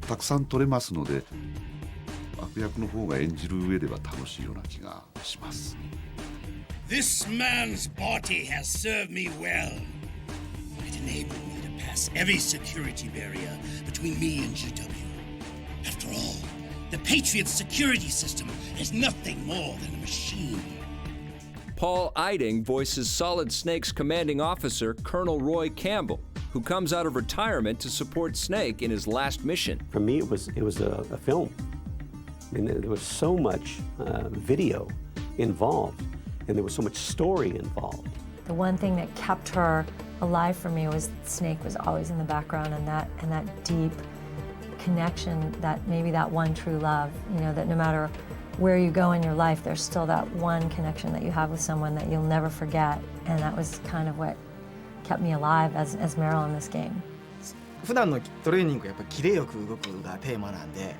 たくさん取れますので、悪役の方が演じる上では楽しいような気がします。This man's body has served me well. It enabled me to pass every security barrier between me and GW. After all, the Patriot's security system is nothing more than a machine. Paul Eiding voices Solid Snake's commanding officer, Colonel Roy Campbell, who comes out of retirement to support Snake in his last mission. For me, it was a film. I mean, there was so much video involved, and there was so much story involved. The one thing that kept her alive for me was Snake was always in the background, and that deep connection, that maybe that one true love, you know, that no matter where you go in your life, there's still that one connection that you have with someone that you'll never forget, and that was kind of what kept me alive as Meryl in this game. 普段のトレーニングはやっぱキレよく動くがテーマなんで、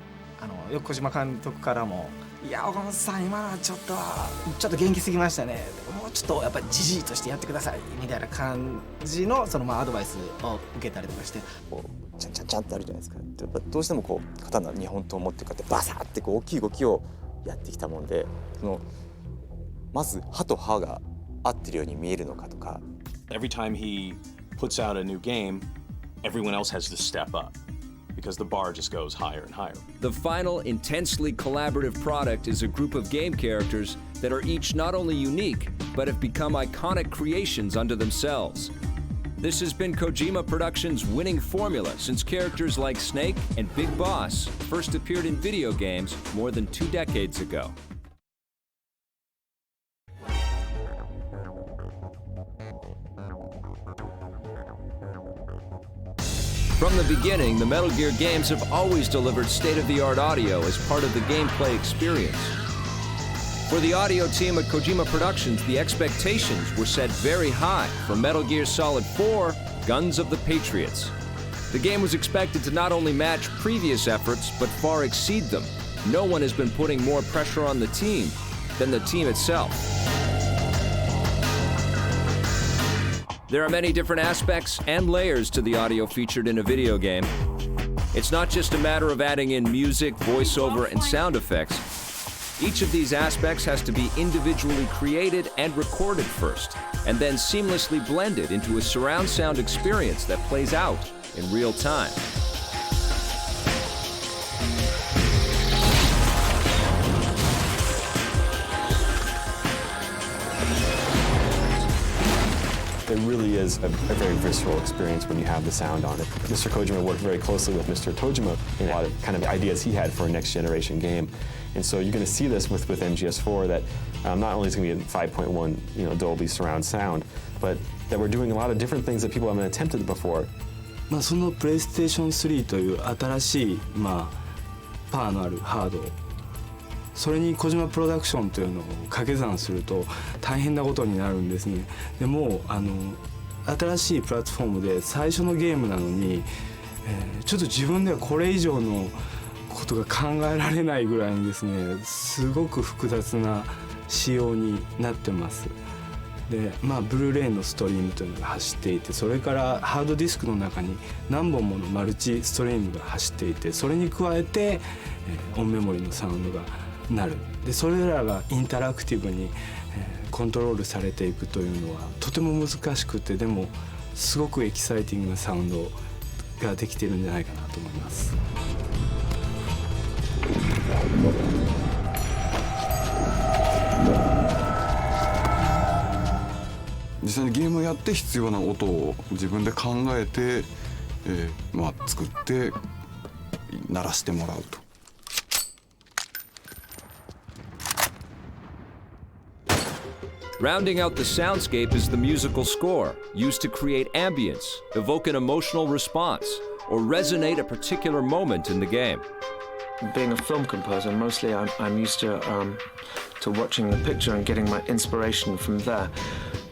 よく小島監督からも「いや岡本さん今のはちょっと元気すぎましたね」もうちょっとやっぱりジジイとしてやってくださいみたいな感じのアドバイスを受けたりとかして、こうチャンチャンチャンってあるじゃないですか。やっぱどうしてもこう刀2本とも持ってこうやってバサッってこう大きい動きをやってきたもんで、まず歯と歯が合ってるように見えるのかとか。Every time he puts out a new game, everyone else has to step up because the bar just goes higher and higher. The final, intensely collaborative product is a group of game characters that are each not only unique, but have become iconic creations unto themselves. This has been Kojima Productions' winning formula since characters like Snake and Big Boss first appeared in video games more than 2 decades ago. From the beginning, the Metal Gear games have always delivered state-of-the-art audio as part of the gameplay experience. For the audio team at Kojima Productions, the expectations were set very high for Metal Gear Solid 4, Guns of the Patriots. The game was expected to not only match previous efforts, but far exceed them. No one has been putting more pressure on the team than the team itself. There are many different aspects and layers to the audio featured in a video game. It's not just a matter of adding in music, voiceover, and sound effects. Each of these aspects has to be individually created and recorded first, and then seamlessly blended into a surround sound experience that plays out in real time. It really is a very visceral experience when you have the sound on it. Mr. Kojima worked very closely with Mr. Tojima in a lot of kind of ideas he had for a next generation game. And so you're going to see this with MGS4 that not only is it going to be in 5.1 Dolby surround sound, but that we're doing a lot of different things that people haven't attempted before. そのプレイステーション3という新しいパワーのあるハード、それに小島プロダクションというのを掛け算すると大変なことになるんですね。でも新しいプラットフォームで最初のゲームなのに、ちょっと自分ではこれ以上のことが考えられないぐらいにですね、すごく複雑な仕様になってます。でブルーレイのストリームというのが走っていて、それからハードディスクの中に何本ものマルチストリームが走っていて、それに加えて、オンメモリのサウンドがなる。でそれらがインタラクティブに、コントロールされていくというのはとても難しくて、でもすごくエキサイティングなサウンドができているんじゃないかなと思います。実際にゲームをやって必要な音を自分で考えて、作って鳴らしてもらうと。Rounding out the soundscape is the musical score, used to create ambience, evoke an emotional response, or resonate a particular moment in the game. Being a film composer, mostly I'm used to watching the picture and getting my inspiration from there.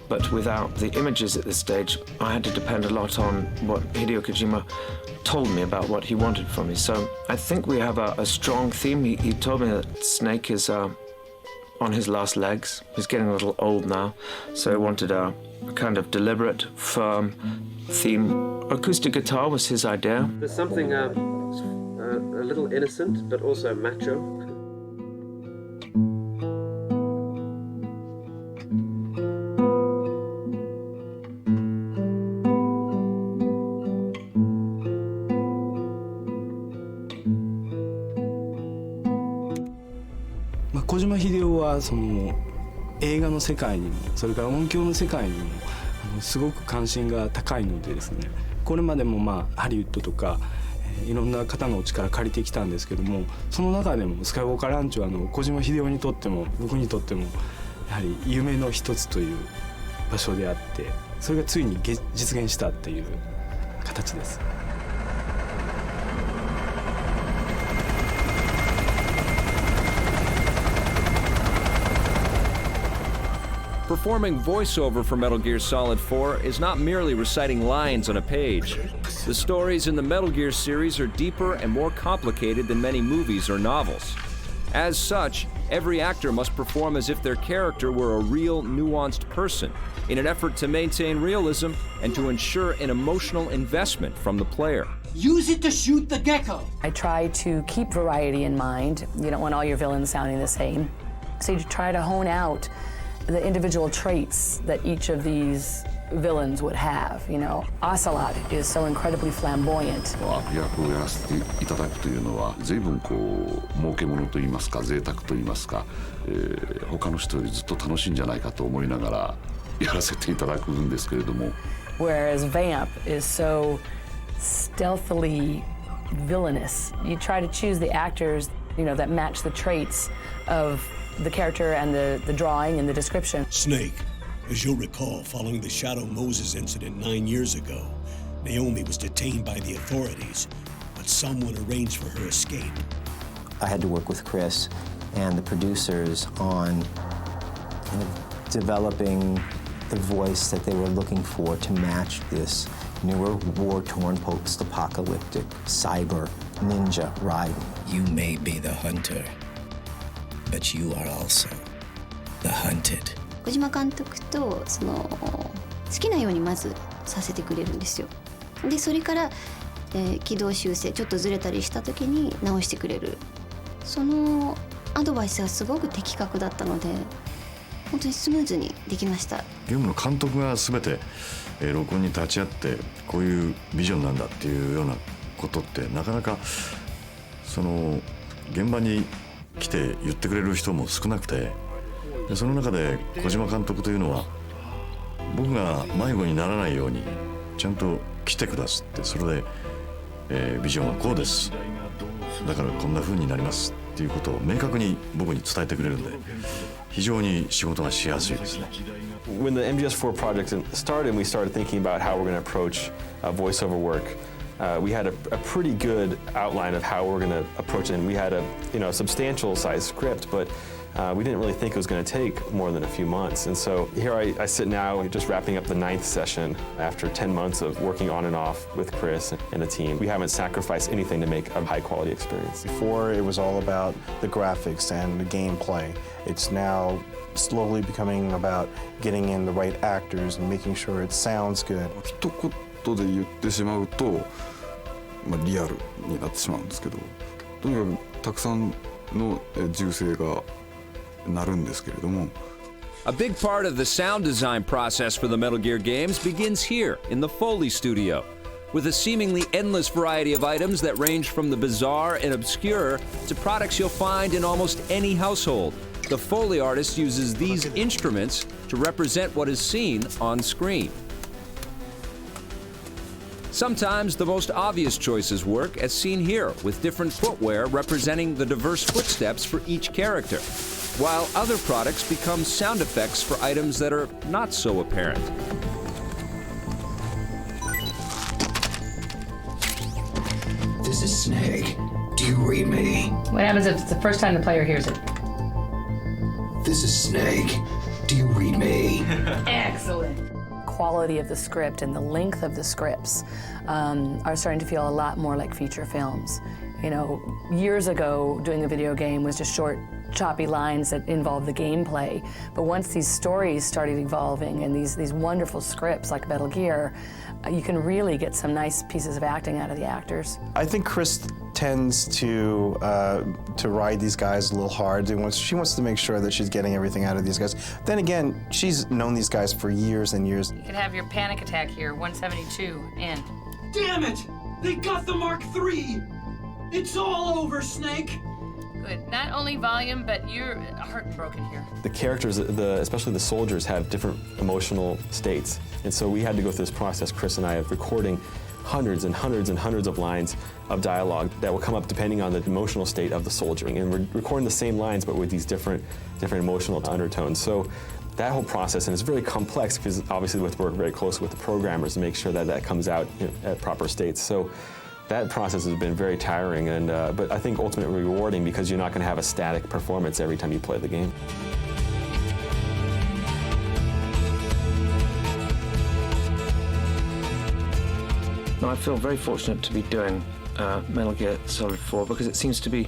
But without the images at this stage, I had to depend a lot on what Hideo Kojima told me about what he wanted from me. So I think we have a strong theme. He told me that Snake is on his last legs. He's getting a little old now, so I wanted a kind of deliberate, firm theme. Acoustic guitar was his idea. There's something a little innocent, but also macho. 小島秀夫はその映画の世界にもそれから音響の世界にもすごく関心が高いのでですね、これまでもハリウッドとかいろんな方のお力借りてきたんですけども、その中でもスカイウォーカーランチは小島秀夫にとっても僕にとってもやはり夢の一つという場所であって、それがついに実現したっていう形です。Performing voiceover for Metal Gear Solid 4 is not merely reciting lines on a page. The stories in the Metal Gear series are deeper and more complicated than many movies or novels. As such, every actor must perform as if their character were a real, nuanced person in an effort to maintain realism and to ensure an emotional investment from the player. Use it to shoot the gecko. I try to keep variety in mind. You don't want all your villains sounding the same. So you try to hone out the individual traits that each of these villains would have. You know, Ocelot is so incredibly flamboyant. 悪役をやらせていただくというのは随分こう儲け物といいますか贅沢といいますか、他の人よりずっと楽しいんじゃないかと思いながらやらせていただくんですけれども。Whereas Vamp is so stealthily villainous. You try to choose the actors, you know, that match the traits of the character and the drawing and the description. Snake, as you'll recall, following the Shadow Moses incident 9 years ago, Naomi was detained by the authorities, but someone arranged for her escape. I had to work with Chris and the producers on developing the voice that they were looking for to match this newer, war-torn, post-apocalyptic cyber ninja Raiden. You may be the hunter, but you are also the hunted. 小島監督と好きなようにまずさせてくれるんですよ。でそれから、軌道修正ちょっとずれたりした時に直してくれる。そのアドバイスがすごく的確だったので本当にスムーズにできました。ゲームの監督が全て録音に立ち会ってこういうビジョンなんだっていうようなことってなかなかその現場に来て言ってくれる人も少なくて、でその中で小島監督というのは僕が迷子にならないようにちゃんと来てくださって、それで、ビジョンはこうです、だからこんな風になりますっていうことを明確に僕に伝えてくれるんで非常に仕事がしやすいですね。When the MGS4 project started, we started thinking about how we're going to approach voiceover work. We had a pretty good outline of how we're going to approach it, and we had a substantial size script, but we didn't really think it was going to take more than a few months. And so here I sit now, just wrapping up the 9th session after 10 months of working on and off with Chris and the team. We haven't sacrificed anything to make a high-quality experience. Before, it was all about the graphics and the gameplay. It's now slowly becoming about getting in the right actors and making sure it sounds good. 一言で言ってしまうと、リアルになってしまうんですけど、とにかくたくさんの銃声が鳴るんですけれども。A big part of the sound design process for the Metal Gear games begins here in the Foley studio, with a seemingly endless variety of items that range from the bizarre and obscure to products you'll find in almost any household. The Foley artist uses these instruments to represent what is seen on screen. Sometimes the most obvious choices work, as seen here, with different footwear representing the diverse footsteps for each character, while other products become sound effects for items that are not so apparent. This is Snake. Do you read me? What happens if it's the first time the player hears it? This is Snake. Do you read me? Excellent. Quality of the script and the length of the scripts are starting to feel a lot more like feature films. You know, years ago, doing a video game was just short, choppy lines that involved the gameplay. But once these stories started evolving and these wonderful scripts like Metal Gear, you can really get some nice pieces of acting out of the actors. I think Chris tends to ride these guys a little hard. She wants to make sure that she's getting everything out of these guys. Then again, she's known these guys for years and years. You can have your panic attack here, 172 in. Damn it! They got the Mark III! It's all over, Snake! Good. Not only volume, but you're heartbroken here. The characters, especially the soldiers, have different emotional states. And so we had to go through this process, Chris and I, of recording hundreds and hundreds and hundreds of lines of dialogue that will come up depending on the emotional state of the soldier. And we're recording the same lines, but with these different emotional undertones. So that whole process, and it's very complex because obviously we have to work very closely with the programmers to make sure that that comes out at proper states. So that process has been very tiring, but I think ultimately rewarding because you're not going to have a static performance every time you play the game. No, I feel very fortunate to be doing Metal Gear Solid 4 because it seems to be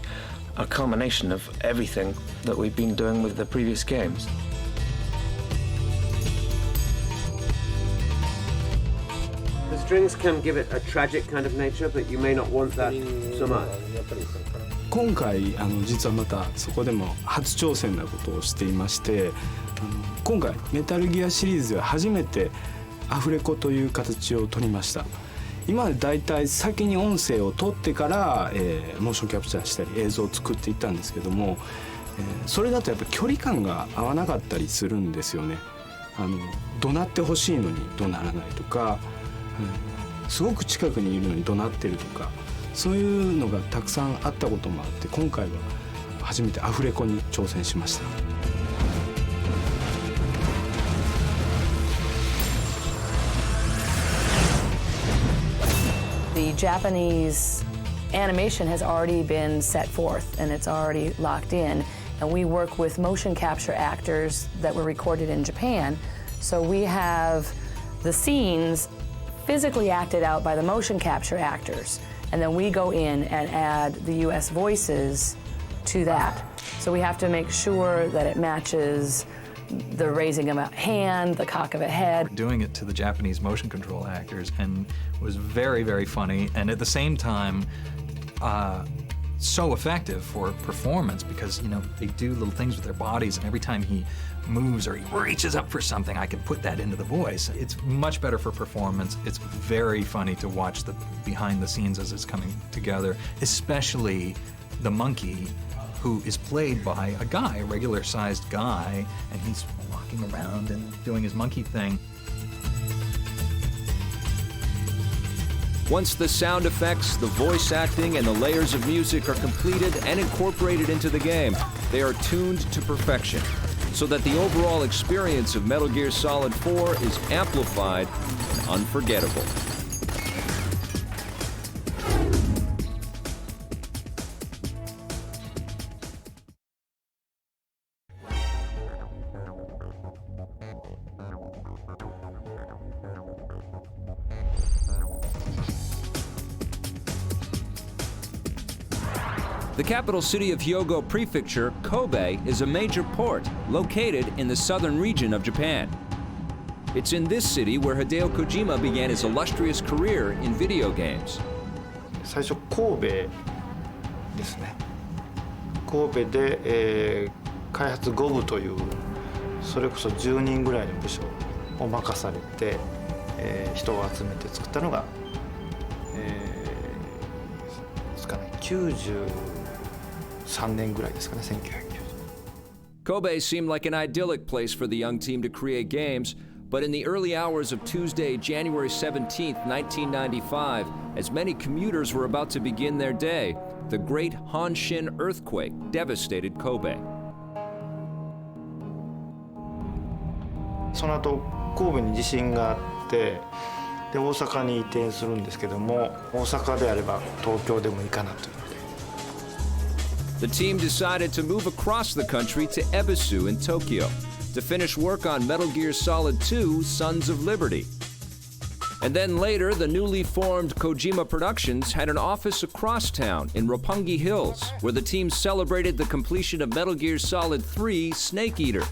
a culmination of everything that we've been doing with the previous games. The strings can give it a tragic kind of nature, but you may not want that so much. 今回実はまたそこでも初挑戦なことをしていまして今回メタルギアシリーズでは初めてアフレコという形を取りました。今までだいたい先に音声を取ってから、モーションキャプチャーしたり映像を作っていったんですけども、それだとやっぱ距離感が合わなかったりするんですよね。怒鳴ってほしいのに怒鳴らないとか、すごく近くにいるのに怒鳴ってるとかそういうのがたくさんあったこともあって今回は初めてアフレコに挑戦しました。The Japanese animation has already been set forth and it's already locked in, and we work with motion capture actors that were recorded in Japan. So we have the scenes physically acted out by the motion capture actors, and then we go in and add the US voices to that. So we have to make sure that it matches the raising of a hand, the cock of a head. Doing it to the Japanese motion control actors and was very, very funny, and at the same time so effective for performance because, you know, they do little things with their bodies, and every time he moves or he reaches up for something, I can put that into the voice. It's much better for performance. It's very funny to watch the behind the scenes as it's coming together, especially the monkey, who is played by a guy, a regular-sized guy, and he's walking around and doing his monkey thing. Once the sound effects, the voice acting, and the layers of music are completed and incorporated into the game, they are tuned to perfection, so that the overall experience of Metal Gear Solid 4 is amplified and unforgettable. The capital city of Hyogo Prefecture, Kobe, is a major port located in the southern region of Japan. It's in this city where Hideo Kojima began his illustrious career in video games. 最初神戸ですね。神戸で、開発5部というそれこそ10人ぐらいの部署を任されて、人を集めて作ったのが、ですかね、93年ぐらいですかね、1990。Kobe seemed like an idyllic place for the young team to create games, but in the early hours of Tuesday, January 17, 1995, as many commuters were about to begin their day, the great Hanshin earthquake devastated Kobe. その後、神戸に地震があって、で大阪に移転するんですけども、大阪であれば東京でもいいかなという。The team decided to move across the country to Ebisu in Tokyo to finish work on Metal Gear Solid 2: Sons of Liberty. And then later, the newly formed Kojima Productions had an office across town in Roppongi Hills, where the team celebrated the completion of Metal Gear Solid 3: Snake Eater.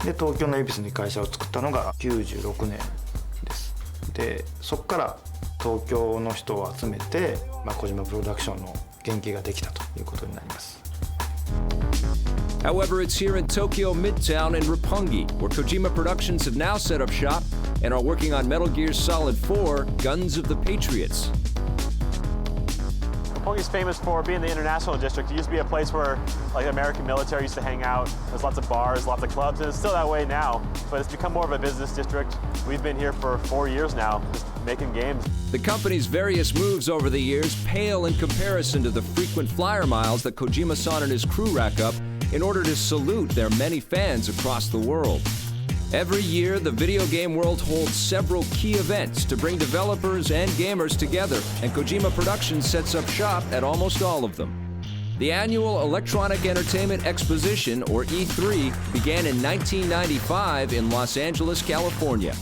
で東京の恵比寿に会社を作ったのが96年です。でそこから東京の人を集めて、小島プロダクションの原型ができたということになります。However, it's here in Tokyo Midtown and Roppongi, where Kojima Productions have now set up shop and are working on Metal Gear Solid 4: Guns of the Patriots. Roppongi is famous for being the international district. It used to be a place where like the American military used to hang out. There's lots of bars, lots of clubs, and it's still that way now, but it's become more of a business district. We've been here for 4 years now, just making games. The company's various moves over the years pale in comparison to the frequent flyer miles that Kojima-san and his crew rack up in order to salute their many fans across the world. Every year, the video game world holds several key events to bring developers and gamers together, and Kojima Productions sets up shop at almost all of them. The annual Electronic Entertainment Exposition, or E3, began in 1995 in Los Angeles, California.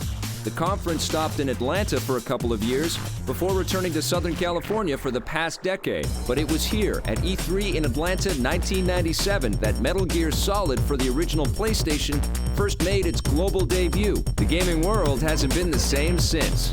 The conference stopped in Atlanta for a couple of years before returning to Southern California for the past decade. But it was here at E3 in Atlanta 1997 that Metal Gear Solid for the original PlayStation first made its global debut. The gaming world hasn't been the same since.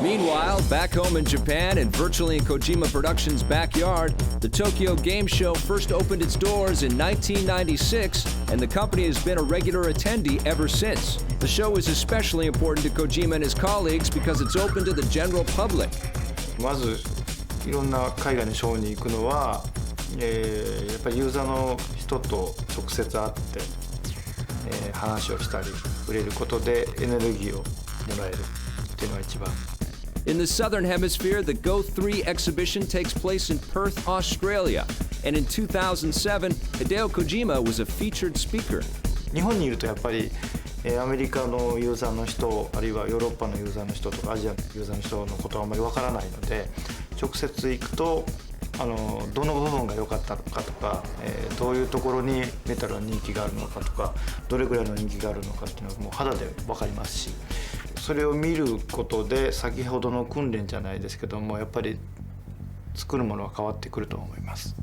Meanwhile, back home in Japan and virtually in Kojima Productions' backyard, the Tokyo Game Show first opened its doors in 1996, and the company has been a regular attendee ever since. The show is especially important to Kojima and his colleagues because it's open to the general public. まずいろんな海外のショーに行くのは、やっぱりユーザーの人と直接会って、話をしたり触れることでエネルギーをもらえるっていうのが一番。In the Southern Hemisphere, the Go 3 exhibition takes place in Perth, Australia. And in 2007, Hideo Kojima was a featured speaker. 日本にいるとやっぱり、アメリカのユーザーの人、あるいはヨーロッパのユーザーの人とかアジアのユーザーの人のことはあんまりわからないので、直接行くとどの部分が良かったのかとか、どういうところにメタルの人気があるのかとか、どれぐらいの人気があるのかっていうのがもう肌で分かりますし、それを見ることで先ほどの訓練じゃないですけども、やっぱり作るものは変わってくると思います。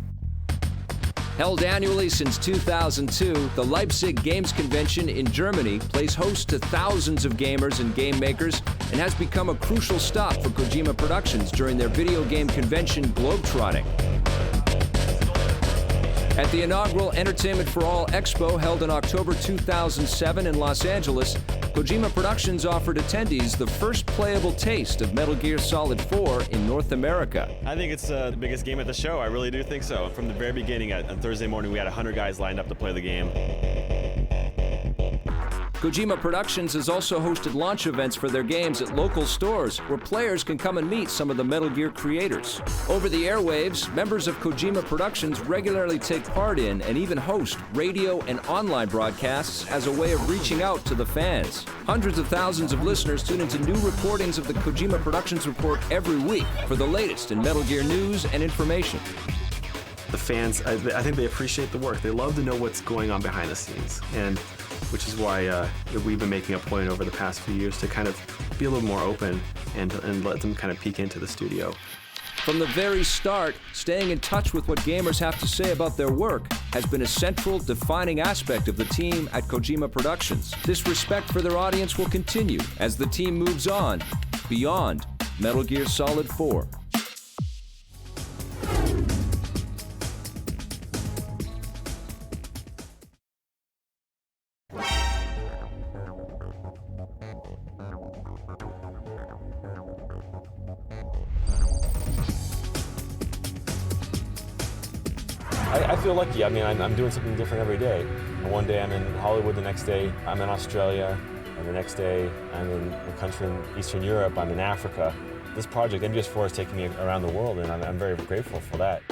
Held annually since 2002, the Leipzig Games Convention in Germany plays host to thousands of gamers and game makers and has become a crucial stop for Kojima Productions during their video game convention globetrotting. At the inaugural Entertainment for All Expo held in October 2007 in Los Angeles, Kojima Productions offered attendees the first playable taste of Metal Gear Solid 4 in North America. I think it's the biggest game at the show. I really do think so. From the very beginning, on Thursday morning, we had 100 guys lined up to play the game. Kojima Productions has also hosted launch events for their games at local stores where players can come and meet some of the Metal Gear creators. Over the airwaves, members of Kojima Productions regularly take part in and even host radio and online broadcasts as a way of reaching out to the fans. Hundreds of thousands of listeners tune into new recordings of the Kojima Productions Report every week for the latest in Metal Gear news and information. The fans, I think they appreciate the work. They love to know what's going on behind the scenes, and which is why we've been making a point over the past few years to kind of be a little more open and let them kind of peek into the studio. From the very start, staying in touch with what gamers have to say about their work has been a central, defining aspect of the team at Kojima Productions. This respect for their audience will continue as the team moves on beyond Metal Gear Solid 4. I feel lucky. I mean, I'm doing something different every day. One day I'm in Hollywood, the next day I'm in Australia, and the next day I'm in a country in Eastern Europe, I'm in Africa. This project, MGS4, is taking me around the world, and I'm very grateful for that.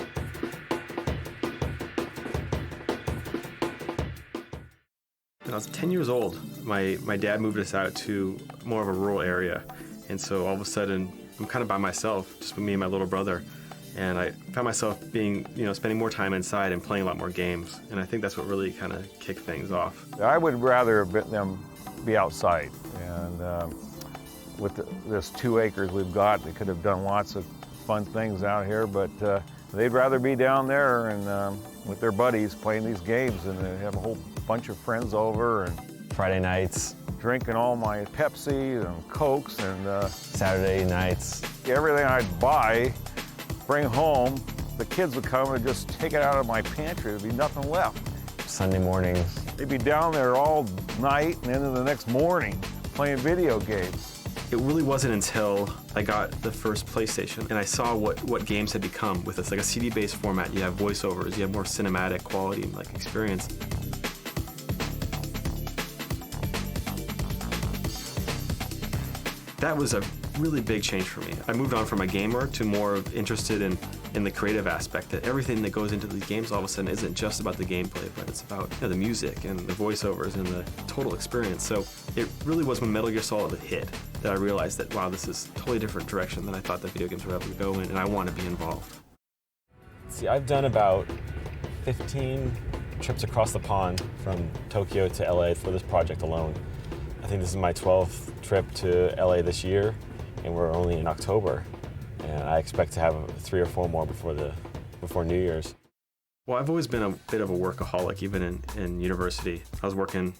When I was 10 years old, my dad moved us out to more of a rural area, and so all of a sudden I'm kind of by myself, just with me and my little brother. And I found myself spending more time inside and playing a lot more games. And I think that's what really kind of kicked things off. I would rather them be outside. And with this 2 acres we've got, they could have done lots of fun things out here, but they'd rather be down there and with their buddies playing these games, and they have a whole bunch of friends over. And Friday nights, drinking all my Pepsi and Cokes, and Saturday nights. Everything I'd buy, bring home, the kids would come and just take it out of my pantry. There'd be nothing left. Sunday mornings. They'd be down there all night and into the next morning playing video games. It really wasn't until I got the first PlayStation and I saw what games had become with this, like a CD-based format. You have voiceovers, you have more cinematic quality like experience. That was a really big change for me. I moved on from a gamer to more interested in the creative aspect, that everything that goes into these games all of a sudden isn't just about the gameplay, but it's about the music and the voiceovers and the total experience. So it really was when Metal Gear Solid hit that I realized that, wow, this is a totally different direction than I thought that video games were able to go in, and I want to be involved. See, I've done about 15 trips across the pond from Tokyo to LA for this project alone. I think this is my 12th trip to LA this year, and we're only in October. And I expect to have 3 or 4 more before New Year's. Well, I've always been a bit of a workaholic, even in university. I was working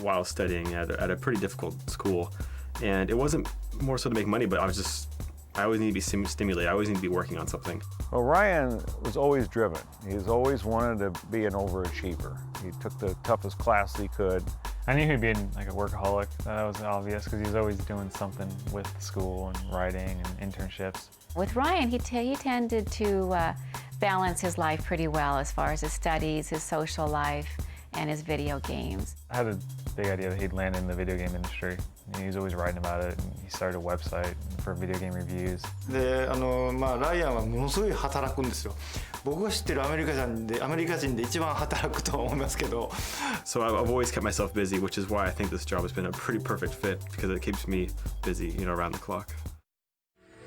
while studying at a pretty difficult school. And it wasn't more so to make money, but I always need to be stimulated. I always need to be working on something. Well, Ryan was always driven. He's always wanted to be an overachiever. He took the toughest class he could. I knew he'd be like a workaholic. That was obvious because he was always doing something with school and writing and internships. With Ryan, he tended to balance his life pretty well as far as his studies, his social life, and his video games. I had a big idea that he'd land in the video game industry. He was always writing about it, and he started a website for video game reviews. で、ライアンはものすごい働くんですよ。僕が知ってるアメリカ人で一番働くとは思いますけど。So I've always kept myself busy, which is why I think this job has been a pretty perfect fit because it keeps me busy, around the clock.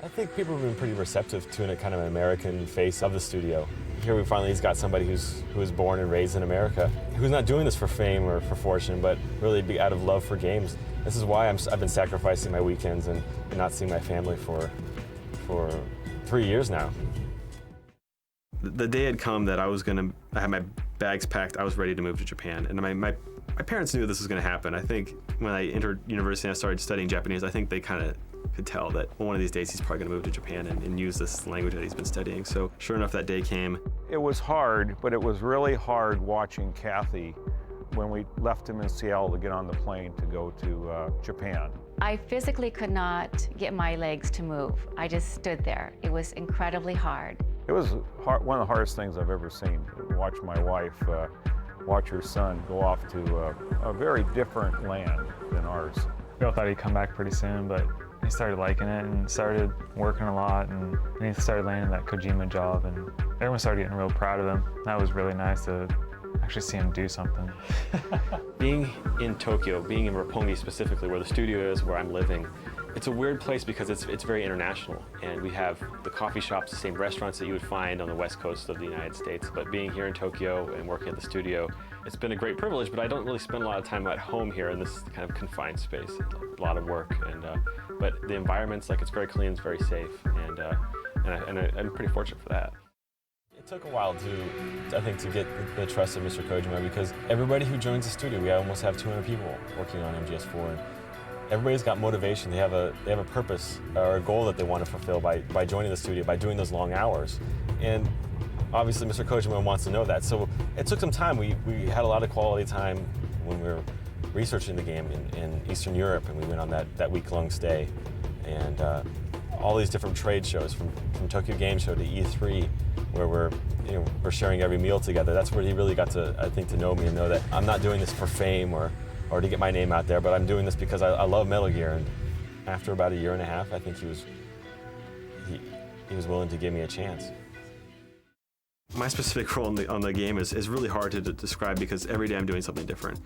I think people have been pretty receptive to a kind of an American face of the studio. Here we finally got somebody who was born and raised in America, who's not doing this for fame or for fortune, but really out of love for games. This is why I've been sacrificing my weekends and not seeing my family for 3 years now. The day had come that I had my bags packed, I was ready to move to Japan. And my parents knew this was going to happen. I think when I entered university and I started studying Japanese, I think they kind of could tell that one of these days he's probably going to move to Japan and use this language that he's been studying. So sure enough, that day came. It was hard, but it was really hard watching Kathy when we left him in Seattle to get on the plane to go to Japan. I physically could not get my legs to move. I just stood there. It was incredibly hard. It was one of the hardest things I've ever seen. Watch my wife, watch her son go off to a very different land than ours. We all thought he'd come back pretty soon, but he started liking it and started working a lot, and he started landing that Kojima job, and everyone started getting real proud of him. That was really nice to actually see him do something. Being in Tokyo, being in Roppongi specifically, where the studio is, where I'm living, it's a weird place because it's very international, and we have the coffee shops, the same restaurants that you would find on the west coast of the United States. But being here in Tokyo and working at the studio, it's been a great privilege, but I don't really spend a lot of time at home here in this kind of confined space. A lot of work, but the environment's it's very clean, it's very safe, and I'm pretty fortunate for that. It took a while I think, to get the trust of Mr. Kojima, because everybody who joins the studio, we almost have 200 people working on MGS4. And everybody's got motivation. They have a purpose or a goal that they want to fulfill by joining the studio, by doing those long hours. And obviously, Mr. Kojima wants to know that. So it took some time. We had a lot of quality time when we were researching the game in Eastern Europe, and we went on that week-long stay. And all these different trade shows, from Tokyo Game Show to E3, where we're sharing every meal together. That's where he really got to, I think, to know me and know that I'm not doing this for fame or to get my name out there, but I'm doing this because I love Metal Gear. And after about a year and a half, I think he was willing to give me a chance. My specific role on the game is really hard to describe because every day I'm doing something different.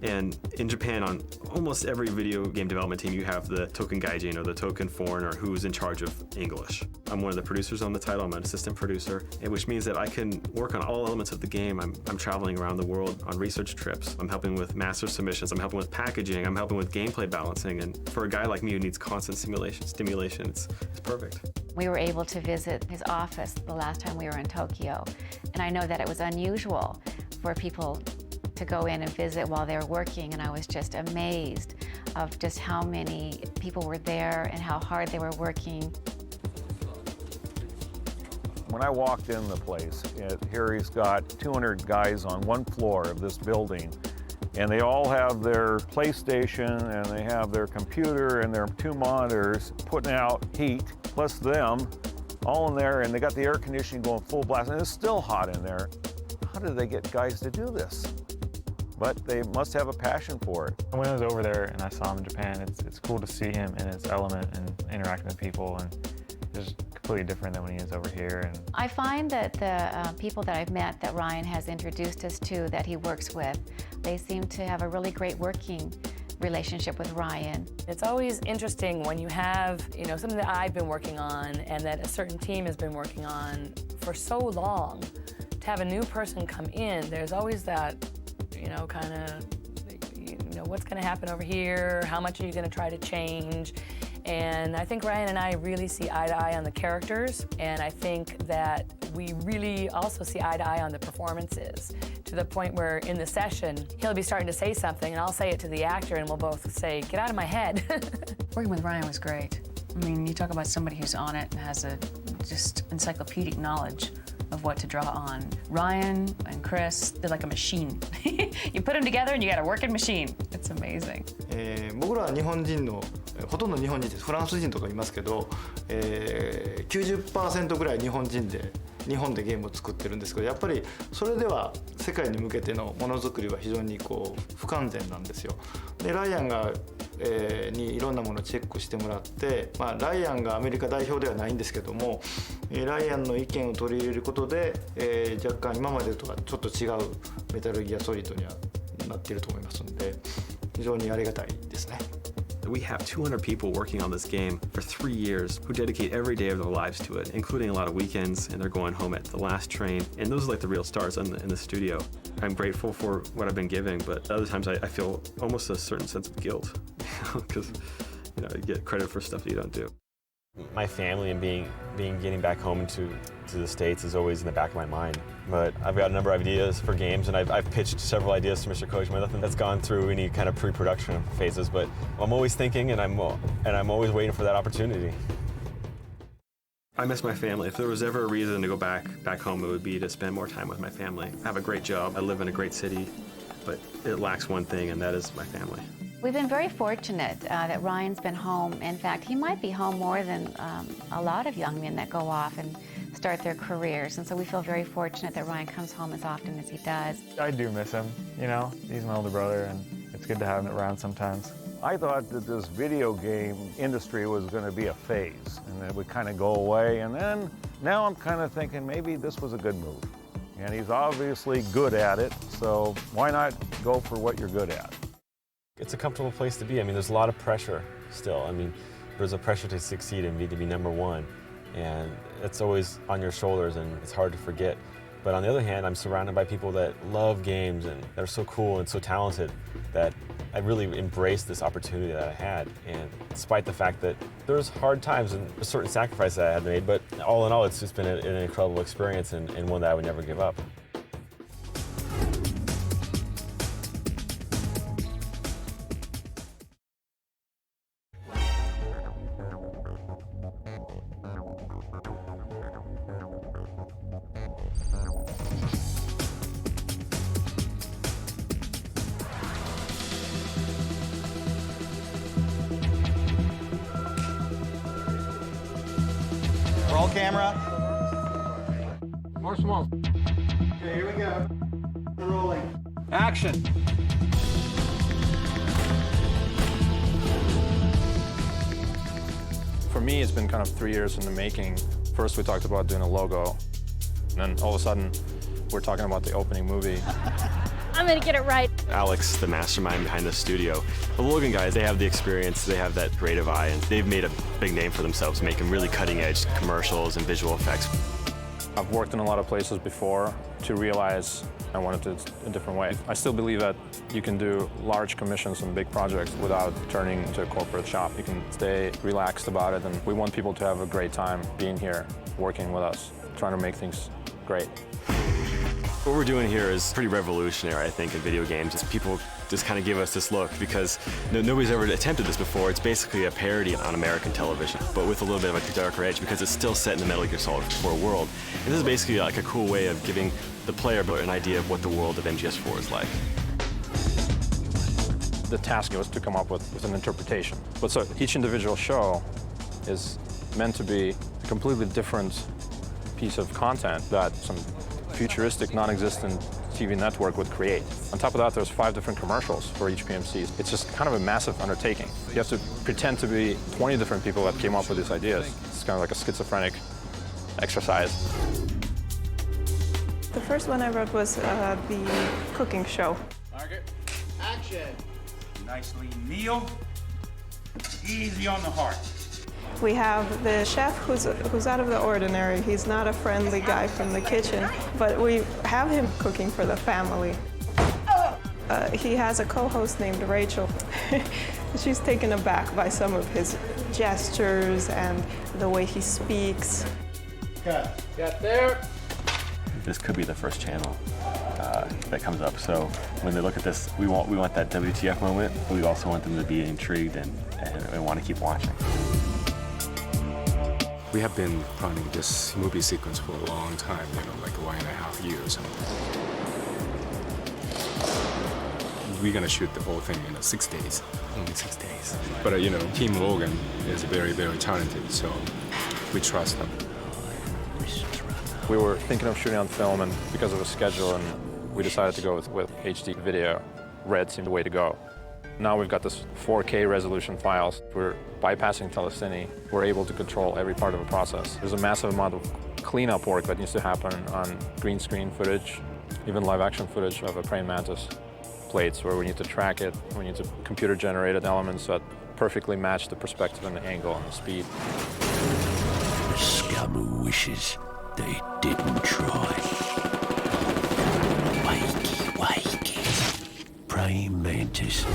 And in Japan, on almost every video game development team, you have the token gaijin, or the token foreigner, who's in charge of English. I'm one of the producers on the title. I'm an assistant producer, which means that I can work on all elements of the game. I'm traveling around the world on research trips. I'm helping with master submissions. I'm helping with packaging. I'm helping with gameplay balancing. And for a guy like me who needs constant stimulation, it's perfect. We were able to visit his office the last time we were in Tokyo, and I know that it was unusual for people to go in and visit while they were working, and I was just amazed of just how many people were there and how hard they were working. When I walked in the place, here he's got 200 guys on one floor of this building, and they all have their PlayStation and they have their computer and their 2 monitors putting out heat, plus them all in there, and they got the air conditioning going full blast, and it's still hot in there. How did they get guys to do this? But they must have a passion for it. When I was over there and I saw him in Japan, it's cool to see him in his element and interacting with people, and it's completely different than when he is over here. And I find that the people that I've met that Ryan has introduced us to, that he works with, they seem to have a really great working relationship with Ryan. It's always interesting when you have, something that I've been working on and that a certain team has been working on for so long. To have a new person come in, there's always that, what's going to happen over here? How much are you going to try to change? And I think Ryan and I really see eye to eye on the characters, and I think that we really also see eye to eye on the performances, to the point where in the session, he'll be starting to say something, and I'll say it to the actor, and we'll both say, get out of my head. Working with Ryan was great. I mean, you talk about somebody who's on it and has a just encyclopedic knowledge of what to draw on. Ryan and Chris, they're like a machine. You put them together and you got a working machine. It's amazing. 僕らは日本人のほとんど日本人です。フランス人とかいますけど、90% ぐらい日本人で日本でゲームを作ってるんですけど、やっぱりそれでは世界に向けてのものづくりは非常にこう不完全なんですよ。でライアンがにいろんなものをチェックしてもらって、ライアンがアメリカ代表ではないんですけども、ライアンの意見を取り入れることで、若干今までとはちょっと違うメタルギアソリッドにはなっていると思いますので、非常にありがたいですね。We have 200 people working on this game for 3 years who dedicate every day of their lives to it, including a lot of weekends, and they're going home at the last train. And those are like the real stars in the studio. I'm grateful for what I've been giving, but other times I feel almost a certain sense of guilt because you get credit for stuff that you don't do. My family and getting back home to the States is always in the back of my mind. But I've got a number of ideas for games, and I've pitched several ideas to Mr. Kojima. Nothing that's gone through any kind of pre-production phases, but I'm always thinking, and I'm always waiting for that opportunity. I miss my family. If there was ever a reason to go back home, it would be to spend more time with my family. I have a great job. I live in a great city, but it lacks one thing, and that is my family. We've been very fortunate that Ryan's been home. In fact, he might be home more than a lot of young men that go off and start their careers. And so we feel very fortunate that Ryan comes home as often as he does. I do miss him, he's my older brother, and it's good to have him around sometimes. I thought that this video game industry was going to be a phase and it would kind of go away, and then now I'm kind of thinking maybe this was a good move. And he's obviously good at it, so why not go for what you're good at? It's a comfortable place to be. I mean, there's a lot of pressure still. I mean, there's a pressure to succeed and to be #1, and it's always on your shoulders, and it's hard to forget. But on the other hand, I'm surrounded by people that love games and they're so cool and so talented that I really embraced this opportunity that I had. And despite the fact that there's hard times and a certain sacrifice that I had made, but all in all, it's just been an incredible experience and one that I would never give up. Roll camera. More smoke. Okay, here we go. We're rolling. Action. For me, it's been kind of 3 years in the making. First, we talked about doing a logo, and then all of a sudden, we're talking about the opening movie. I'm gonna get it right. Alex, the mastermind behind the studio. The Logan guys, they have the experience, they have that creative eye, and they've made a big name for themselves, making really cutting-edge commercials and visual effects. I've worked in a lot of places before to realize I wanted it a different way. I still believe that you can do large commissions and big projects without turning into a corporate shop. You can stay relaxed about it, and we want people to have a great time being here, working with us, trying to make things great. What we're doing here is pretty revolutionary, I think, in video games. People just kind of give us this look because nobody's ever attempted this before. It's basically a parody on American television, but with a little bit of a darker edge because it's still set in the Metal Gear Solid 4 world. And this is basically like a cool way of giving the player an idea of what the world of MGS4 is like. The task was to come up with an interpretation. But so each individual show is meant to be a completely different piece of content that some futuristic, non-existent TV network would create. On top of that, there's 5 different commercials for each PMC. It's just kind of a massive undertaking. You have to pretend to be 20 different people that came up with these ideas. It's kind of like a schizophrenic exercise. The first one I wrote was the cooking show. Target. Action. Nicely kneel. Easy on the heart. We have the chef who's out of the ordinary. He's not a friendly guy from the kitchen, but we have him cooking for the family. he has a co-host named Rachel. She's taken aback by some of his gestures and the way he speaks. Got there. This could be the first channel that comes up. So when they look at this, we want that WTF moment, but we also want them to be intrigued and want to keep watching. We have been planning this movie sequence for a long time, like 1.5 years. We're gonna shoot the whole thing in 6 days, only 6 days. But Team Logan is very, very talented, so we trust them. We were thinking of shooting on film, and because of a schedule, and we decided to go with HD video. Red seemed the way to go. Now we've got this 4K resolution files. We're bypassing telecine. We're able to control every part of the process. There's a massive amount of cleanup work that needs to happen on green screen footage, even live action footage of a praying mantis plates, where we need to track it. We need to computer-generated elements that perfectly match the perspective and the angle and the speed. The scum who wishes they didn't try. Wakey, wakey, praying mantis.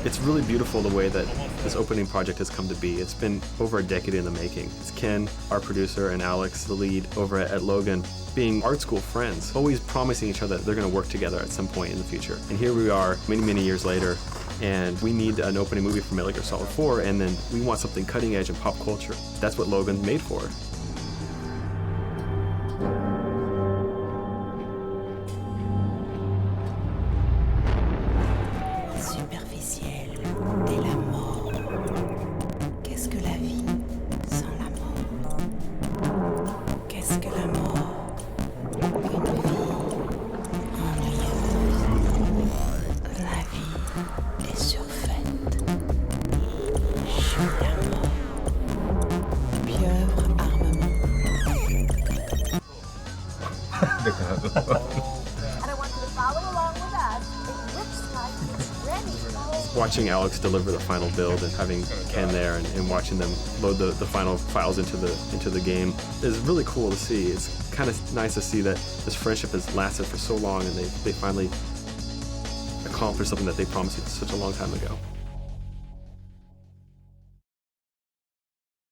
It's really beautiful the way that this opening project has come to be. It's been over a decade in the making. It's Ken, our producer, and Alex, the lead over at Logan, being art school friends, always promising each other that they're going to work together at some point in the future. And here we are, many, many years later, and we need an opening movie for Metal Gear Solid 4, and then we want something cutting edge in pop culture. That's what Logan's made for. Watching Alex deliver the final build and having Ken there and watching them load the final files into the game is really cool to see. It's kind of nice to see that this friendship has lasted for so long and they finally accomplished something that they promised such a long time ago.